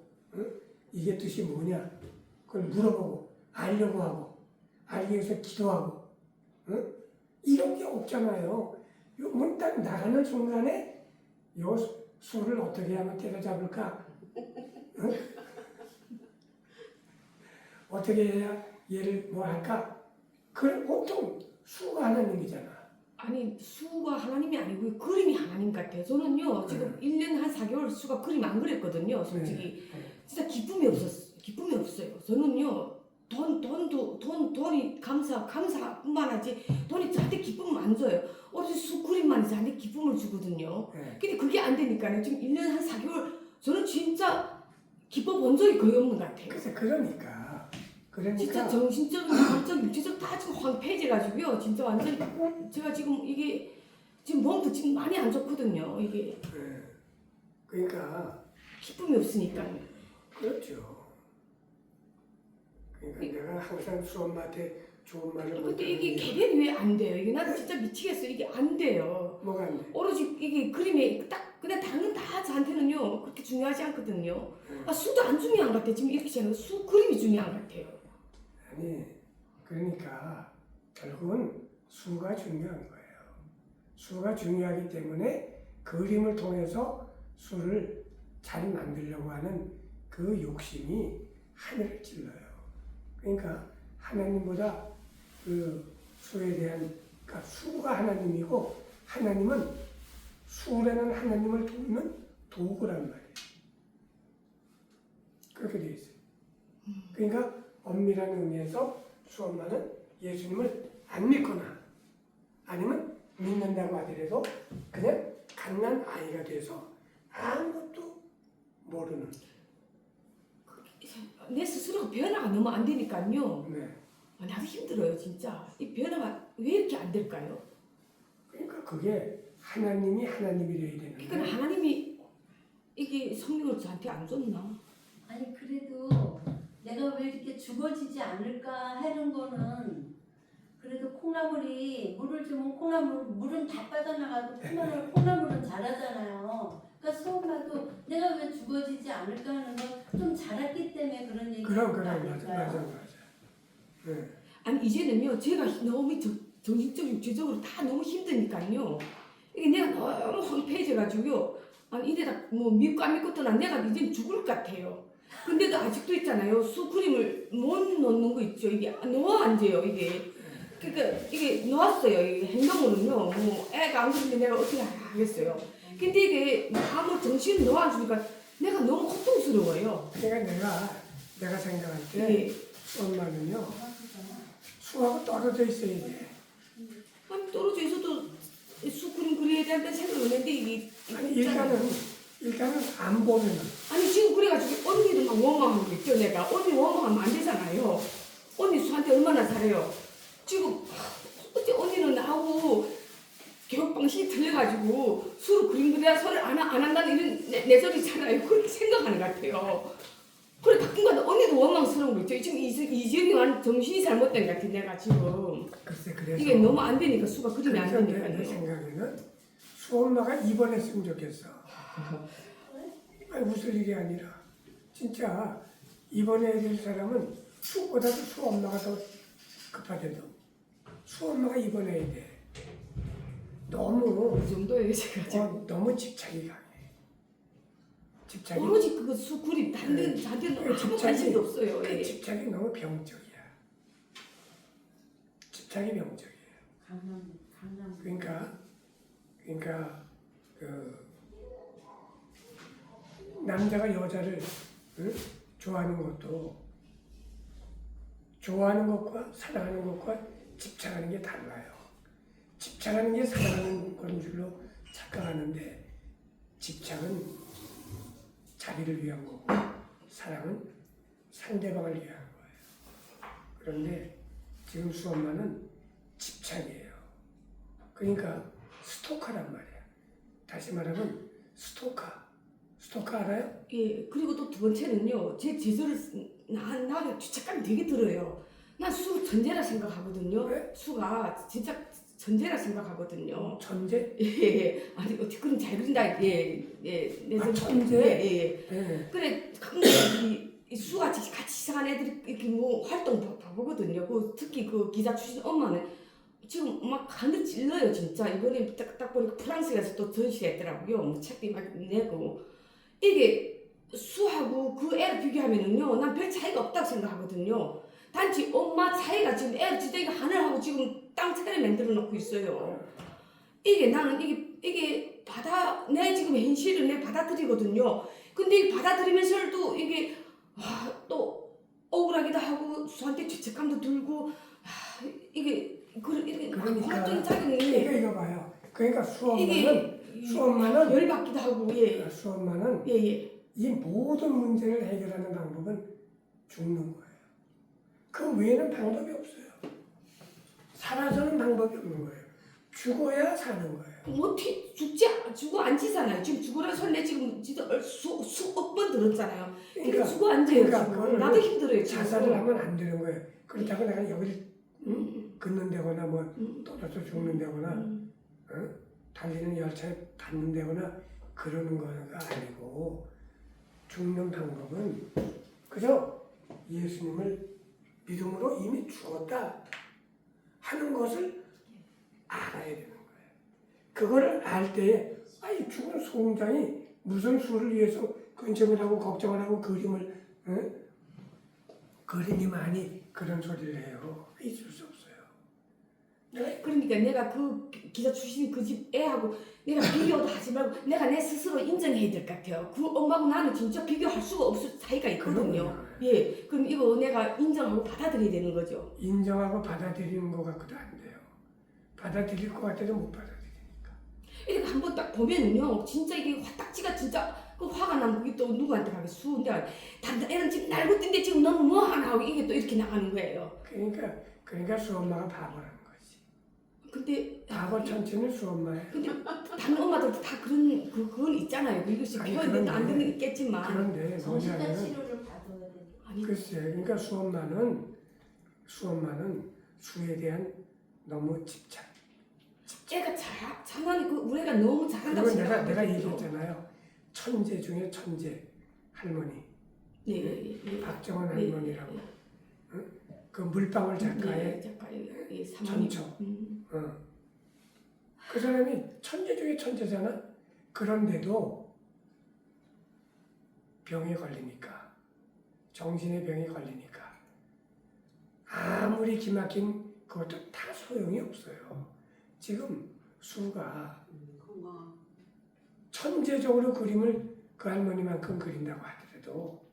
A: 이게 뜻이 뭐냐 그걸 물어보고 알려고 하고 알기 위해서 기도하고 이런 게 없잖아요. 요 문 딱 나가는 순간에 요 수를 어떻게 하면 때려잡을까? 어떻게 해야 얘를 뭐 할까? 그 보통 수가 하나님이잖아.
I: 아니 수가 하나님이 아니고 그림이 하나님 같아요. 저는요 지금 1년 한 4개월 수가 그림 안 그렸거든요. 솔직히 진짜 기쁨이 없어요. 저는요 돈이 감사뿐만 하지 돈이 저한테 기쁨을 안 줘요. 어디 수 그림만 저한테 기쁨을 주거든요. 근데 그게 안 되니까요. 지금 1년 한 4개월 저는 진짜 기뻐 본 적이 거의 없는 것 같아요.
A: 그러니까
I: 진짜 정신적인, 마음적인, 육체적 다 지금 황폐해져가지고요. 진짜 완전 제가 지금 이게 지금 몸도 지금 많이 안 좋거든요. 이게
A: 그러니까
I: 기쁨이 없으니까요.
A: 그렇죠. 그러니까 내가 항상 수엄마한테 좋은 말을
I: 근데 이게 개변이 왜 안 돼요? 이게 나는 진짜 미치겠어. 이게 안 돼요.
A: 뭐가 안 돼?
I: 오로지 이게 그림에 딱 그냥 당은 다 저한테는요 그렇게 중요하지 않거든요. 아 수도 안 중요한 것 같아. 지금 이렇게 생각해 수 그림이 중요한 것 같아요.
A: 아니 그러니까 결국은 수가 중요한 거예요. 수가 중요하기 때문에 그림을 통해서 수를 잘 만들려고 하는 그 욕심이 하늘을 찔러요. 그러니까 하나님보다 그 수에 대한 그러니까 수가 하나님이고 하나님은 수라는 하나님을 돕는 도구란 말이에요. 그렇게 되어 있어요. 그러니까 엄밀한 의미에서 수엄마는 예수님을 안 믿거나 아니면 믿는다고 하더라도 그냥 갓난 아이가 돼서 아무것도 모르는.
I: 내 스스로가 변화가 너무 안 되니까요.
A: 네.
I: 나도 힘들어요 진짜. 이 변화가 왜 이렇게 안 될까요?
A: 그러니까 그게 하나님이 하나님이래야 되는데.
I: 그러니까 하나님이 이게 성령을 저한테 안 줬나?
G: 아니 그래도 내가 왜 이렇게 죽어지지 않을까 하는 거는 그래도 콩나물이 물을 주면 물은 다 빠져나가도 콩나물은 자라잖아요. 그러니까 수엄마도 내가 왜 죽어지지 않을까 하는 건 좀 자랐기 때문에 그런 얘기
A: 그럼 맞아. 네.
I: 아니 이제는요 제가 너무 정신적 육체적으로 다 너무 힘드니까요. 이게 내가 너무 황폐해져가지고요. 아니 이래다 뭐 믿고 안 믿고 떠나 내가 이제 죽을 것 같아요. 근데도 아직도 있잖아요. 수 그림을 못 놓는 거 있죠. 이게 놓아 앉아요. 이게 그러니까 이게 놓았어요. 이게 행동으로는요. 뭐 애가 안 그러는데 내가 어떻게 하겠어요. 근데 이게 아무 정신 놓아 앉으니까 내가 너무 고통스러워요.
A: 그러니까 내가 생각할 때
I: 네.
A: 엄마는요 수하고 떨어져 있어야 돼.
I: 아니 떨어져 있어도 수 그림 그려야 된다는 생각을 했는데 이게
A: 아니 일단은 일단은 안 보면
I: 아니 지금 그래가지고 언니도 막 원망하고 있죠. 내가 언니 원망하면 안 되잖아요. 언니 수한테 얼마나 잘해요. 지금 어째 언니는 나하고 교육 방식이 틀려가지고 수를 그림 그려야 소리를 안 한다는 이런 내 소리잖아요. 그렇게 생각하는 것 같아요. 그래 가끔 가다 언니도 원망스러운 거 있죠. 지금 이지영이 정신이 잘못된 것 같아. 내가 지금
A: 글쎄 그래서
I: 이게 너무 안 되니까 수가 그림이 안
A: 그래서 내
I: 되니까요.
A: 생각에는 수엄마가 입원했으면 좋겠어. 아니 웃을 일이 아니라 진짜 입원해야 될 사람은 수보다도 수엄마가 더 급하대도 수엄마가 입원해야 돼. 너무
I: 그 정도예요 제가 지금.
A: 너무 집착이 강해. 집착이
I: 오로지 그거 수 그림 다른 자기는 아무 관심도 없어요.
A: 그
I: 예.
A: 집착이 너무 병적이야. 집착이 병적이에요. 그러니까 그 남자가 여자를 좋아하는 것도 좋아하는 것과 사랑하는 것과 집착하는 게 달라요. 집착하는 게 사랑하는 건 줄로 착각하는데 집착은 자기를 위한 거고 사랑은 상대방을 위한 거예요. 그런데 지금 수엄마는 집착이에요. 그러니까 스토커란 말이야. 다시 말하면 스토커 알아요?
I: 예, 그리고 또 두 번째는요, 제 제조를 나한테 죄책감이 되게 들어요. 난 수 천재라 생각하거든요.
A: 네?
I: 수가 진짜 천재라 생각하거든요.
A: 천재?
I: 예, 아니 어떻게 그런 잘 그린다. 예. 내
A: 아, 천재?
I: 예.
A: 네.
I: 그래 가끔 이 수가 같이 이상한 애들이 이렇게 뭐 활동 봐보거든요. 그 특히 그 기자 출신 엄마는 지금 막 하늘 찔러요 진짜. 이번에 딱 보니까 프랑스에서 또 전시했더라고요. 뭐 책도 막 내고 이게 수하고 그 애를 비교하면은요, 난 별 차이가 없다고 생각하거든요. 단지 엄마 차이가 지금 애를 진짜 이거 하늘하고 지금 땅 차이를 만들어 놓고 있어요. 이게 나는 이게 내 지금 현실을 내 받아들이거든요. 근데 이 받아들이면서도 이게 또 억울하기도 하고 수한테 죄책감도 들고 이게
A: 그러니까
I: 과학적인 작용이
A: 이거 봐요. 그러니까
I: 이게
A: 수엄마는
I: 열받기도 하고 예.
A: 수엄마는
I: 예.
A: 이 모든 문제를 해결하는 방법은 죽는 거예요. 그 외에는 방법이 없어요. 살아서는 방법이 없는 거예요. 죽어야 사는 거예요.
I: 어떻게 죽어 앉히잖아요. 지금 죽으라는 소리 내 지금 진짜 수억 번 들었잖아요. 그러니까 죽어 앉아요.
A: 그러니까
I: 지금.
A: 그거를
I: 나도 힘들어요. 지금.
A: 자살을 하면 안 되는 거예요. 그렇다고 내가 여기를 긋는다거나 뭐 떨어져 죽는다거나 달리는 열차에 닿는다거나 그러는 거가 아니고 죽는 방법은 그저 예수님을 믿음으로 이미 죽었다 하는 것을 알아야 되는 거예요. 그거를 알 때에 이 죽은 소공장이 무슨 수를 위해서 근심을 하고 걱정을 하고 그림을 그림이 많이 그런 소리를 해요. 있을 수 없어요.
I: 그러니까 내가 그 기자 출신 그 집 애하고 내가 비교도 하지 말고 내가 내 스스로 인정해야 될 것 같아요. 그 엄마하고 나는 진짜 비교할 수가 없을 차이가 있거든요.
A: 그럼요.
I: 예, 그럼 이거 내가 인정하고 받아들여야 되는 거죠.
A: 인정하고 받아들이는 것 같고도 안 돼요. 받아들일 것 같아도 못 받아들이니까.
I: 이렇게 한번 딱 보면은요, 진짜 이게 화딱지가 진짜 그 화가 나면 그게 또 누구한테 가게 수은데 애는 지금 날고 뛴데 지금 너는 뭐 하나 하고 이게 또 이렇게 나가는 거예요.
A: 그러니까 수엄마가 바보라는 거지.
I: 근데
A: 바보 천치는 수엄마예요.
I: 근데 다른 엄마들도 다 그건 있잖아요. 이것이
A: 아니,
I: 표현이 안 되는 게
A: 그런데
I: 있겠지만.
A: 그런데
G: 정신과
A: 뭐냐면
G: 치료를 받아야 돼.
I: 아니,
A: 글쎄, 그러니까 수엄마는 수에 대한 너무 집착.
I: 애가 장난이 우리 애가 너무 잘한다고
A: 그리고 내가
I: 생각하거든요.
A: 얘기했잖아요. 천재 중에 천재 할머니.
I: 예.
A: 박정원 할머니라고. 그 물방울 작가의
I: 작가의
A: 전처. 그 사람이 천재 중에 천재잖아. 그런데도 병에 걸리니까, 정신의 병에 걸리니까 아무리 기막힌 그것도 다 소용이 없어요. 지금 수가 천재적으로 그림을 그 할머니만큼 그린다고 하더라도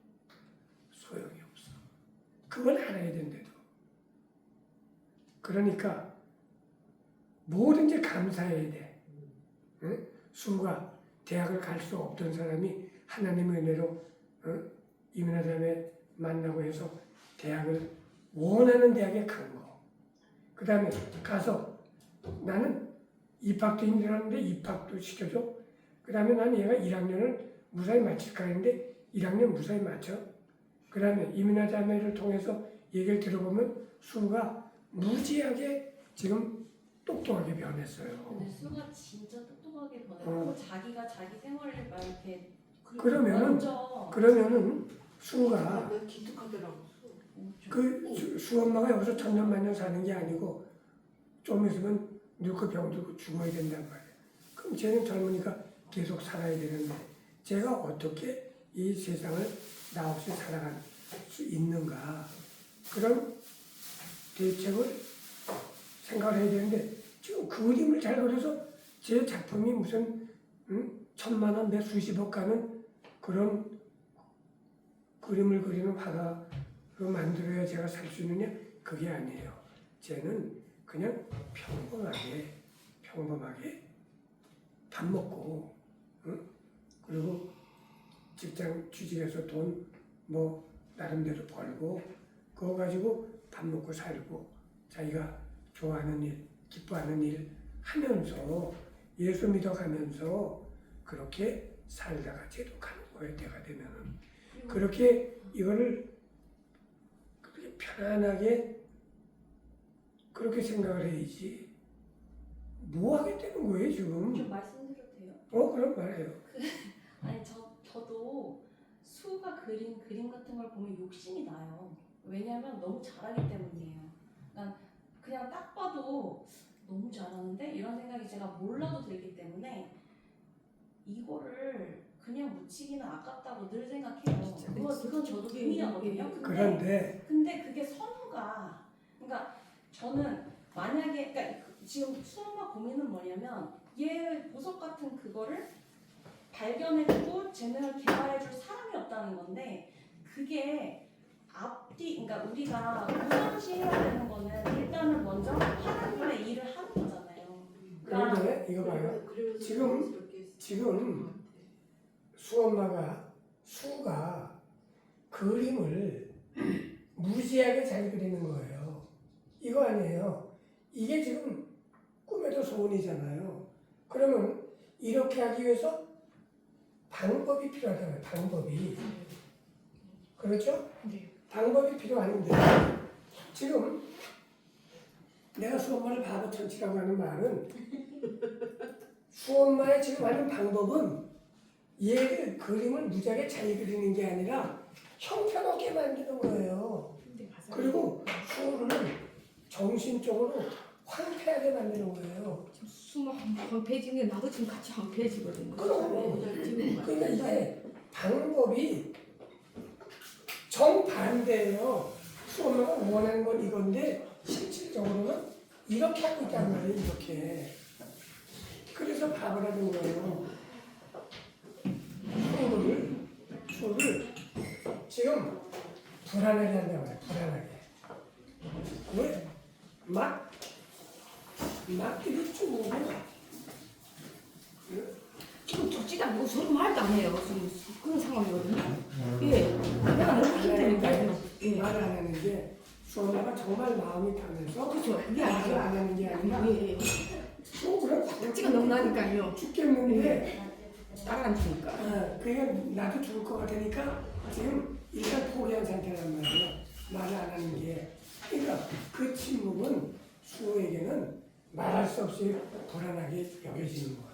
A: 소용이 없어. 그걸 알아야 된대도. 그러니까 뭐든지 감사해야 돼. 응? 수가 대학을 갈 수 없던 사람이 하나님의 은혜로 이민아자매 만나고 해서 대학을 원하는 대학에 간 거. 그 다음에 가서 나는 입학도 힘들었는데 입학도 시켜줘. 그 다음에 난 얘가 1학년을 무사히 마칠까 했는데 1학년 무사히 마쳐. 그 다음에 이민아자매를 통해서 얘기를 들어보면 수가 무지하게 지금 똑똑하게 변했어요.
C: 근데 수가 진짜 똑똑하게 변했고 자기가 자기 생활을 막 이렇게
A: 그러면은 수가
D: 기특하더라고.
A: 수 엄마가 여기서 천년만년 사는 게 아니고 좀 있으면 늙고 병들고 죽어야 된단 말이에요. 그럼 쟤는 젊으니까 계속 살아야 되는데 제가 어떻게 이 세상을 나 없이 살아갈 수 있는가 그런 대책을 생각을 해야 되는데 지금 그림을 잘 그려서 제 작품이 무슨 1,000만 원, 몇 수십억 가는 그런 그림을 그리는 화가로 만들어야 제가 살 수 있느냐? 그게 아니에요. 쟤는 그냥 평범하게 밥 먹고 그리고 직장 취직해서 돈 뭐 나름대로 벌고 그거 가지고 밥 먹고 살고 자기가 좋아하는 일, 기뻐하는 일 하면서 예수 믿어가면서 그렇게 살다가 제독하는 거예요. 때가 되면은 그렇게 이거를 그렇게 편안하게 그렇게 생각을 해야지 뭐 하게 되는 거예요 지금?
C: 좀 말씀드려도 돼요?
A: 그럼 말해요.
C: 아니 저도 수가 그린 그림 같은 걸 보면 욕심이 나요. 왜냐면 너무 잘하기 때문이에요. 그냥 딱 봐도 너무 잘하는데 이런 생각이 제가 몰라도 들기 때문에 이거를 그냥 묻히기는 아깝다고 늘 생각해요. 그건 저도 동의하거든요.
A: 그런데
C: 근데 그게 선호가 그러니까 저는 만약에 그러니까 지금 수엄마 고민은 뭐냐면 얘 보석 같은 그거를 발견해주고 쟤는 개발해줄 사람이 없다는 건데 그게 그러니까 우리가 우선시 해야 되는 거는 일단은 먼저 하나님의 일을 하는 거잖아요.
A: 그런데 이거 봐요. 지금 수가 그림을 무지하게 잘 그리는 거예요. 이거 아니에요. 이게 지금 꿈에도 소원이잖아요. 그러면 이렇게 하기 위해서 방법이 필요하잖아요. 방법이. 그렇죠?
I: 네.
A: 방법이 필요한데 지금 내가 수엄마를 바보천치라고 하는 말은 수엄마의 지금 하는 방법은 얘를 그림을 무지하게 잘 그리는 게 아니라 형편없게 만드는 거예요. 그리고 수를 정신적으로 황폐하게 만드는 거예요.
I: 지금 수만 황폐해진 게 나도 지금 같이 황폐해지거든요.
A: 그러니까 이게 방법이 정반대예요. 수엄마가 원하는 건 이건데 실질적으로는 이렇게 하고 있단 말이에요. 이렇게. 그래서 밥을 하는 거예요. 수를 지금 불안하게 한다고 해요. 불안하게. 왜? 막 들이치고
I: 지금 듣지도 않고 서로 말도 안 해요. 지금 그런 상황이거든요. 예. 내가 너무 힘드니까요. 예.
A: 말을 안 하는 게 수엄마가 정말 마음이 편해서
I: 그렇죠. 그게
A: 말을
I: 아니죠.
A: 안 하는 게 아니라
I: 예.
A: 속으로
I: 딱지가 너무 나니까요.
A: 죽겠는데
I: 딱 안 주니까.
A: 그러니까 나도 죽을 것 같으니까 지금 일단 포기한 상태란 말이에요. 말을 안 하는 게. 그러니까 그 침묵은 수호에게는 말할 수 없이 불안하게 여겨지는 거예요.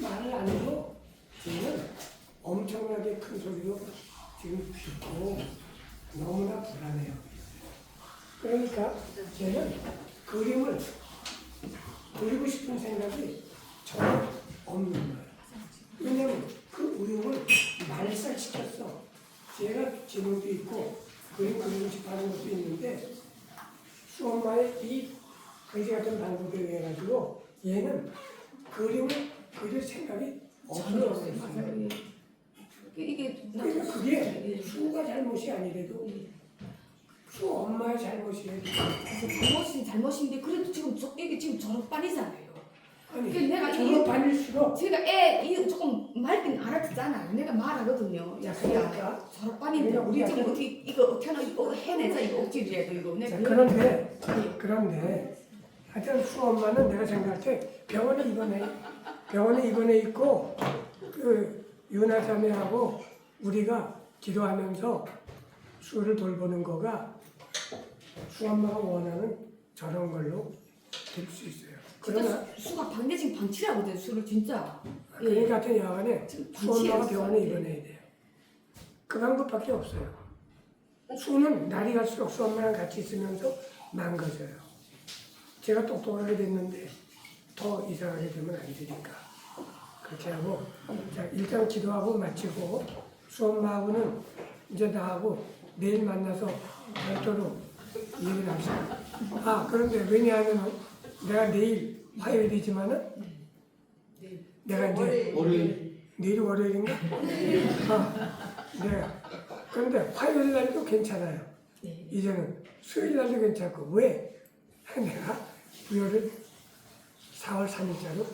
A: 말을 안 해도 지금 엄청나게 큰 소리로 지금 듣고 너무나 불안해요. 그러니까 쟤는 그림을 그리고 싶은 생각이 전혀 없는 거예요. 왜냐면 그 그림을 말살시켰어. 제가 지능도 있고 그림 그리고 싶어 하는 것도 있는데 수엄마의 이 거지 같은 방법에 의해 가지고 얘는 그림을 그릴 생각이 없어졌어요.
I: 맞아요. 이게
A: 그러니까 그게 수가 잘못이 아니래도 수 엄마의 잘못이래도
I: 잘못인데 그래도 지금 이게 지금 졸업반이잖아요.
A: 아니
I: 내가
A: 졸업반일수록
I: 제가 이 조금 말긴 알아듣잖아요. 내가 말하거든요. 야, 수야,
A: 그러니까
I: 졸업반인데 우리 지금 어떻게 이거 어떻게 하나 이거 해내자 이거 억지로라도 이거 내가
A: 자, 그런데 하여튼 수엄마는 내가 생각할 때 병원에 입원해 있고 그 윤하자매하고 우리가 기도하면서 수를 돌보는 거가 수엄마가 원하는 저런 걸로 될 수 있어요. 그러나
I: 진짜 수가 방대 지금 방치라거든 수를 진짜.
A: 그러니 같은 여간에
I: 지금
A: 수엄마가
I: 방치해요,
A: 병원에
I: 수한테.
A: 입원해야 돼요. 그 방법밖에 없어요. 수는 날이 갈수록 수엄마랑 같이 있으면서 망가져요. 제가 똑똑하게 됐는데 더 이상하게 되면 안 되니까 그렇게 하고 자 일단 기도하고 마치고 수엄마하고는 이제 나하고 내일 만나서 별도로 얘기를 합시다. 아 그런데 왜냐하면 내가 내일 화요일이지만은 내가 이제
B: 월요일
A: 내일 월요일인가? 네. 그런데 화요일 날도 괜찮아요. 이제는 수요일 날도 괜찮고 왜? 내가 부여를 4월 3일자로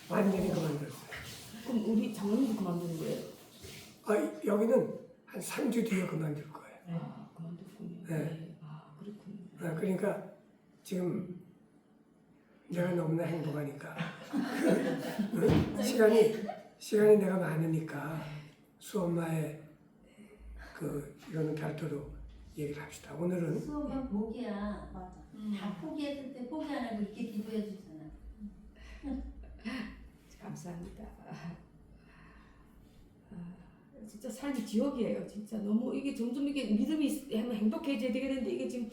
A: 완전히 그만뒀어요.
I: 그럼 우리 장모님도 그만두는 거예요?
A: 여기는 한 3주 뒤에 그만둘 거예요.
I: 아 그만뒀군요.
A: 네.
I: 아 그렇군요.
A: 그러니까 지금 내가 너무나 행복하니까 시간이 내가 많으니까 수엄마의 이거는 별도로 얘기를 합시다. 오늘은
G: 수업은 복이야.
C: 맞아.
G: 다 포기했을 때 포기 안 하고 이렇게 기도해 주잖아.
I: 감사합니다. 진짜 삶이 지옥이에요. 진짜 너무 이게 점점 이게 믿음이 행복해져야 되겠는데 이게 지금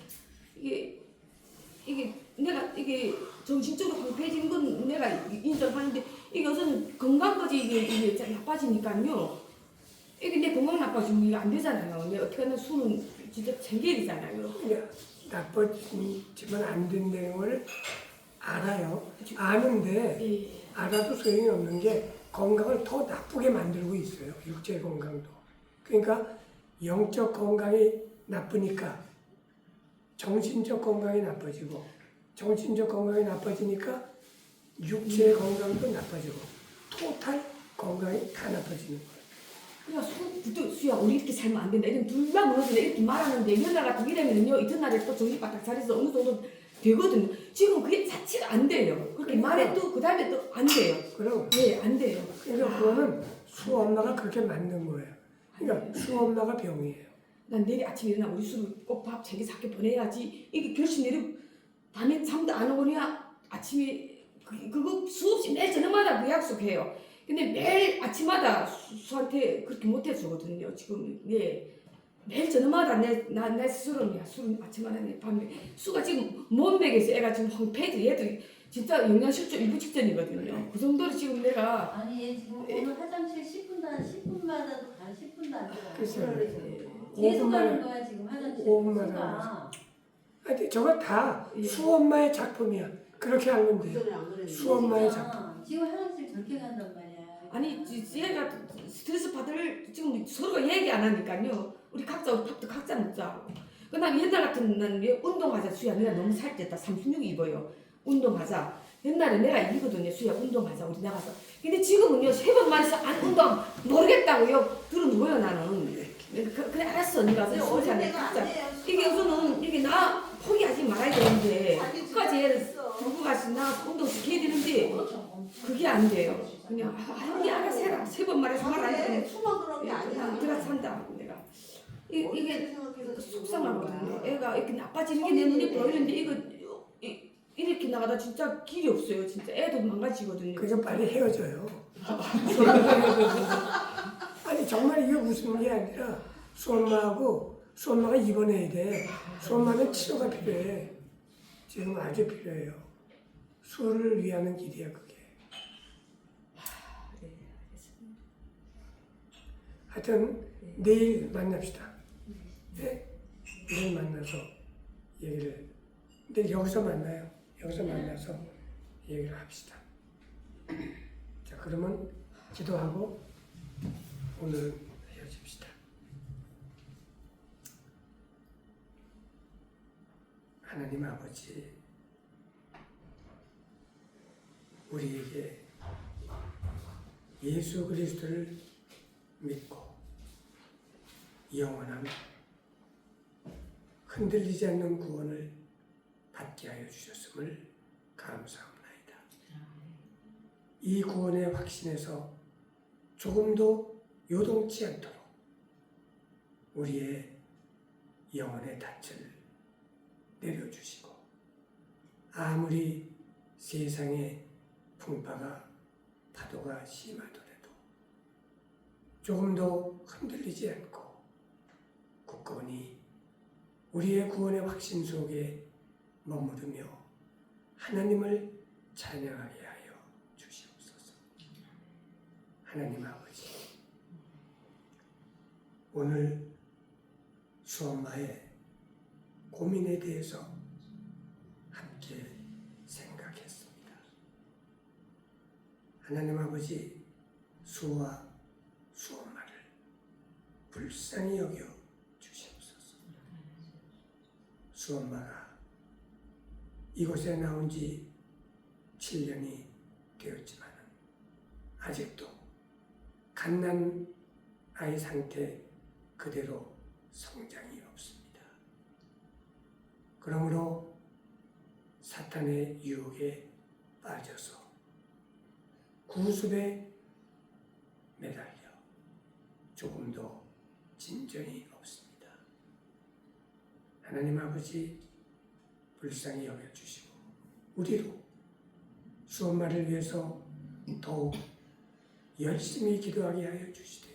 I: 이게 내가 이게 정신적으로 황폐해지는 건 내가 인정하는데 이게 우선 건강까지 이게 나빠지니까요. 이게 내 건강 나빠지면 이게 안 되잖아요. 내가 어떻게 하면 술은 진짜 챙겨야 되잖아요.
A: 그냥 나빠지면 안 된다는 걸 알아요. 아는데
I: 예.
A: 알아도 소용이 없는 게 건강을 더 나쁘게 만들고 있어요. 육체 건강도. 그러니까 영적 건강이 나쁘니까 정신적 건강이 나빠지고 정신적 건강이 나빠지니까 육체 건강도 나빠지고 토탈 건강이 다 나빠지는 거예요.
I: 그러니까 수야 우리 이렇게 살면 안 된다. 이런 둘다 무너진다 이렇게 말하는데 연날 같은 이러면요 이튿날에 또 정신 바짝 차려서 어느 정도 되거든요. 지금 그게 자체가 안 돼요. 그렇게
A: 그러니까.
I: 말해도 그 다음에 또 안 돼요.
A: 그럼
I: 네, 안 돼요.
A: 그러니까 그거는 수엄마가 그렇게 만든 거예요. 그러니까 수엄마가 병이에요.
I: 난 내일 아침에 일어나 우리 수를 꼭 밥 챙겨서 학교 보내야지. 이게 결심 내리고 밤에 잠도 안 오거나 아침에 그거 수없이 매일 저녁마다 그 약속해요. 근데 매일 아침마다 수한테 그렇게 못 해주거든요. 지금 매일 저녁마다 내 스스로는 술은 아침마다 내 밤에 수가 지금 몸매에서 애가 지금 황폐해져. 얘도 진짜 영양실조 일부 직전이거든요. 그 정도로 지금 내가
G: 아니 얘 지금 오늘 화장실 10분마다도 가 10분도 안 들어.
A: 글쎄요.
G: 계속
A: 5분만
G: 가는 거야 지금 화장실.
A: 5분마다
G: 수가.
A: 하여튼 저거 다 수엄마의 작품이야. 그렇게 하면 돼.
D: 그전에 안 그랬는데.
A: 수엄마의
G: 진짜.
A: 작품.
G: 지금 화장실 저렇게 간단 말이야.
I: 아니 얘가 스트레스 받을 지금 서로가 얘기 안 하니까요. 우리 각자 밥도 각자 먹자고. 그다음 옛날 같은 난 운동하자 수야. 내가 너무 살쪘다. 36 입어요. 운동하자. 옛날에 내가 이거든요. 수야 운동하자. 우리 나가서. 근데 지금은요 3번 말해서 안 운동 모르겠다고요. 들어누워요 나는. 그래 알았어. 네가
D: 근데
I: 수야 내
D: 어린애가 안
I: 각자.
D: 돼요.
I: 이게 우선은 이게 나 포기하지 말아야 되는데
D: 자기
I: 끝까지 애를
D: 있어.
I: 두고 가시 나 운동 시켜야 되는데 그게 안 돼요. 그냥 네 알아서 해라. 3번 말해서 말 안
D: 그래,
I: 들으면
D: 숨어 그런 게 아니야.
I: 들어 산다 내가. 이게
D: 어린애를 생각해서
I: 속상하거든요. 애가 이렇게 나빠지는 게 내 눈에 보이는데 이거 이렇게 나가다 진짜 길이 없어요. 진짜 애도 망가지거든요.
A: 그래서 빨리 헤어져요. 아니 정말 이게 무슨 게 아니라 수엄마가 입원해야 돼. 수엄마는 치료가 필요해. 지금 아주 필요해요. 수를 위하는 길이야 그게. 하여튼 내일 만납시다. 네? 내일 만나서 얘기를. 근데 여기서 만나요. 여기서 만나서 얘기를 합시다. 자 그러면 기도하고 오늘은 헤어집시다. 하나님 아버지, 우리에게 예수 그리스도를 믿고 영원한 흔들리지 않는 구원을 받게 하여 주셨음을 감사합나이다. 이 구원의 확신에서 조금도 요동치 않도록 우리의 영혼의 닻을 내려주시고 아무리 세상의 풍파가 파도가 심하더라도 조금도 흔들리지 않고 굳건히 우리의 구원의 확신 속에 머무르며 하나님을 찬양하게 하여 주시옵소서. 하나님 아버지, 오늘 수엄마의 고민에 대해서 함께 생각했습니다. 하나님 아버지, 수와 수엄마를 불쌍히 여겨 주시옵소서. 수엄마가 이곳에 나온 지 7년이 되었지만 아직도 갓난 아이 상태 그대로 성장이 없습니다. 그러므로 사탄의 유혹에 빠져서 구습에 매달려 조금도 진전이 없습니다. 하나님 아버지, 불쌍히 여겨주시고 우리로 수엄마를 위해서 더욱 열심히 기도하게 하여 주시되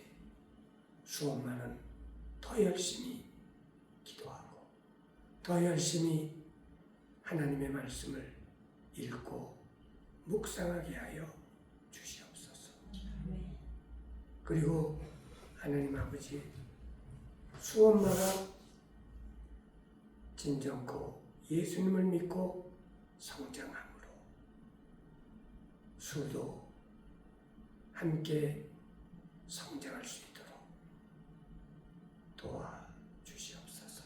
A: 수엄마는 더 열심히 기도하고 더 열심히 하나님의 말씀을 읽고 묵상하게 하여 주시옵소서. 그리고 하나님 아버지, 수엄마가 진정코 예수님을 믿고 성장함으로 수도 함께 성장할 수 있도록 도와주시옵소서.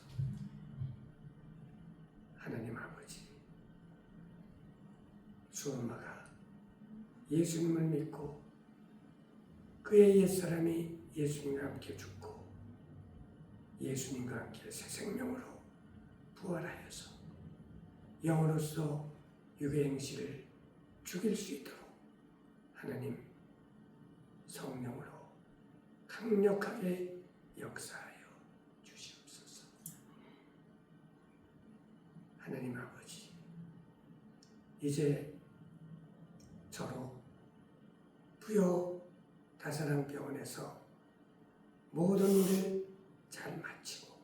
A: 하나님 아버지, 수엄마가 예수님을 믿고 그의 옛사람이 예수님과 함께 죽고 예수님과 함께 새 생명으로 부활하여서 영으로서 육의 행실을 죽일 수 있도록 하나님 성령으로 강력하게 역사하여 주시옵소서. 하나님 아버지, 이제 저로 부여 다사랑병원에서 모든 일을 잘 마치고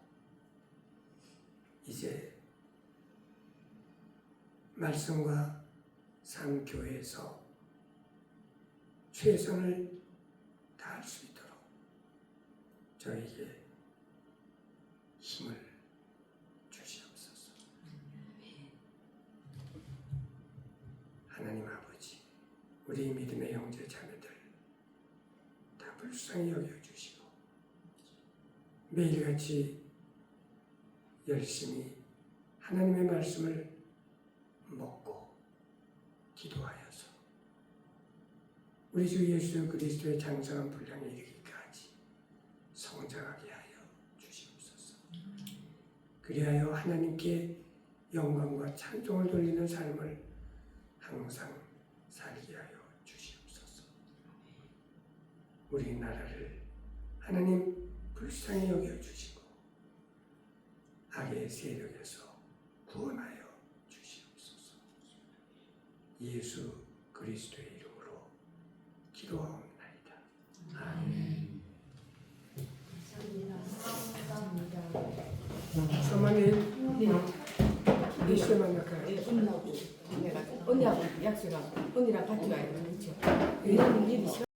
A: 이제 말씀과 삶교회에서 최선을 다할 수 있도록 저에게 힘을 주시옵소서. 하나님 아버지, 우리 믿음의 형제 자매들 다 불쌍히 여겨주시고 매일같이 열심히 하나님의 말씀을 먹고 기도하여서 우리 주 예수 그리스도의 장성한 분량에 이르기까지 성장하게 하여 주시옵소서. 그리하여 하나님께 영광과 찬송을 돌리는 삶을 항상 살게 하여 주시옵소서. 우리 나라를 하나님 불쌍히 여겨주시고 악의 세력에서 구원하여 주시옵소서. 예수 그리스도의 이름으로 기도하옵나이다. 아멘. 소만님, 네 시에 만날까요?
I: 예, 끝나고 내가 언니하고 약속하고 언니랑 같이 와야 되는 거죠. 왜냐면 일이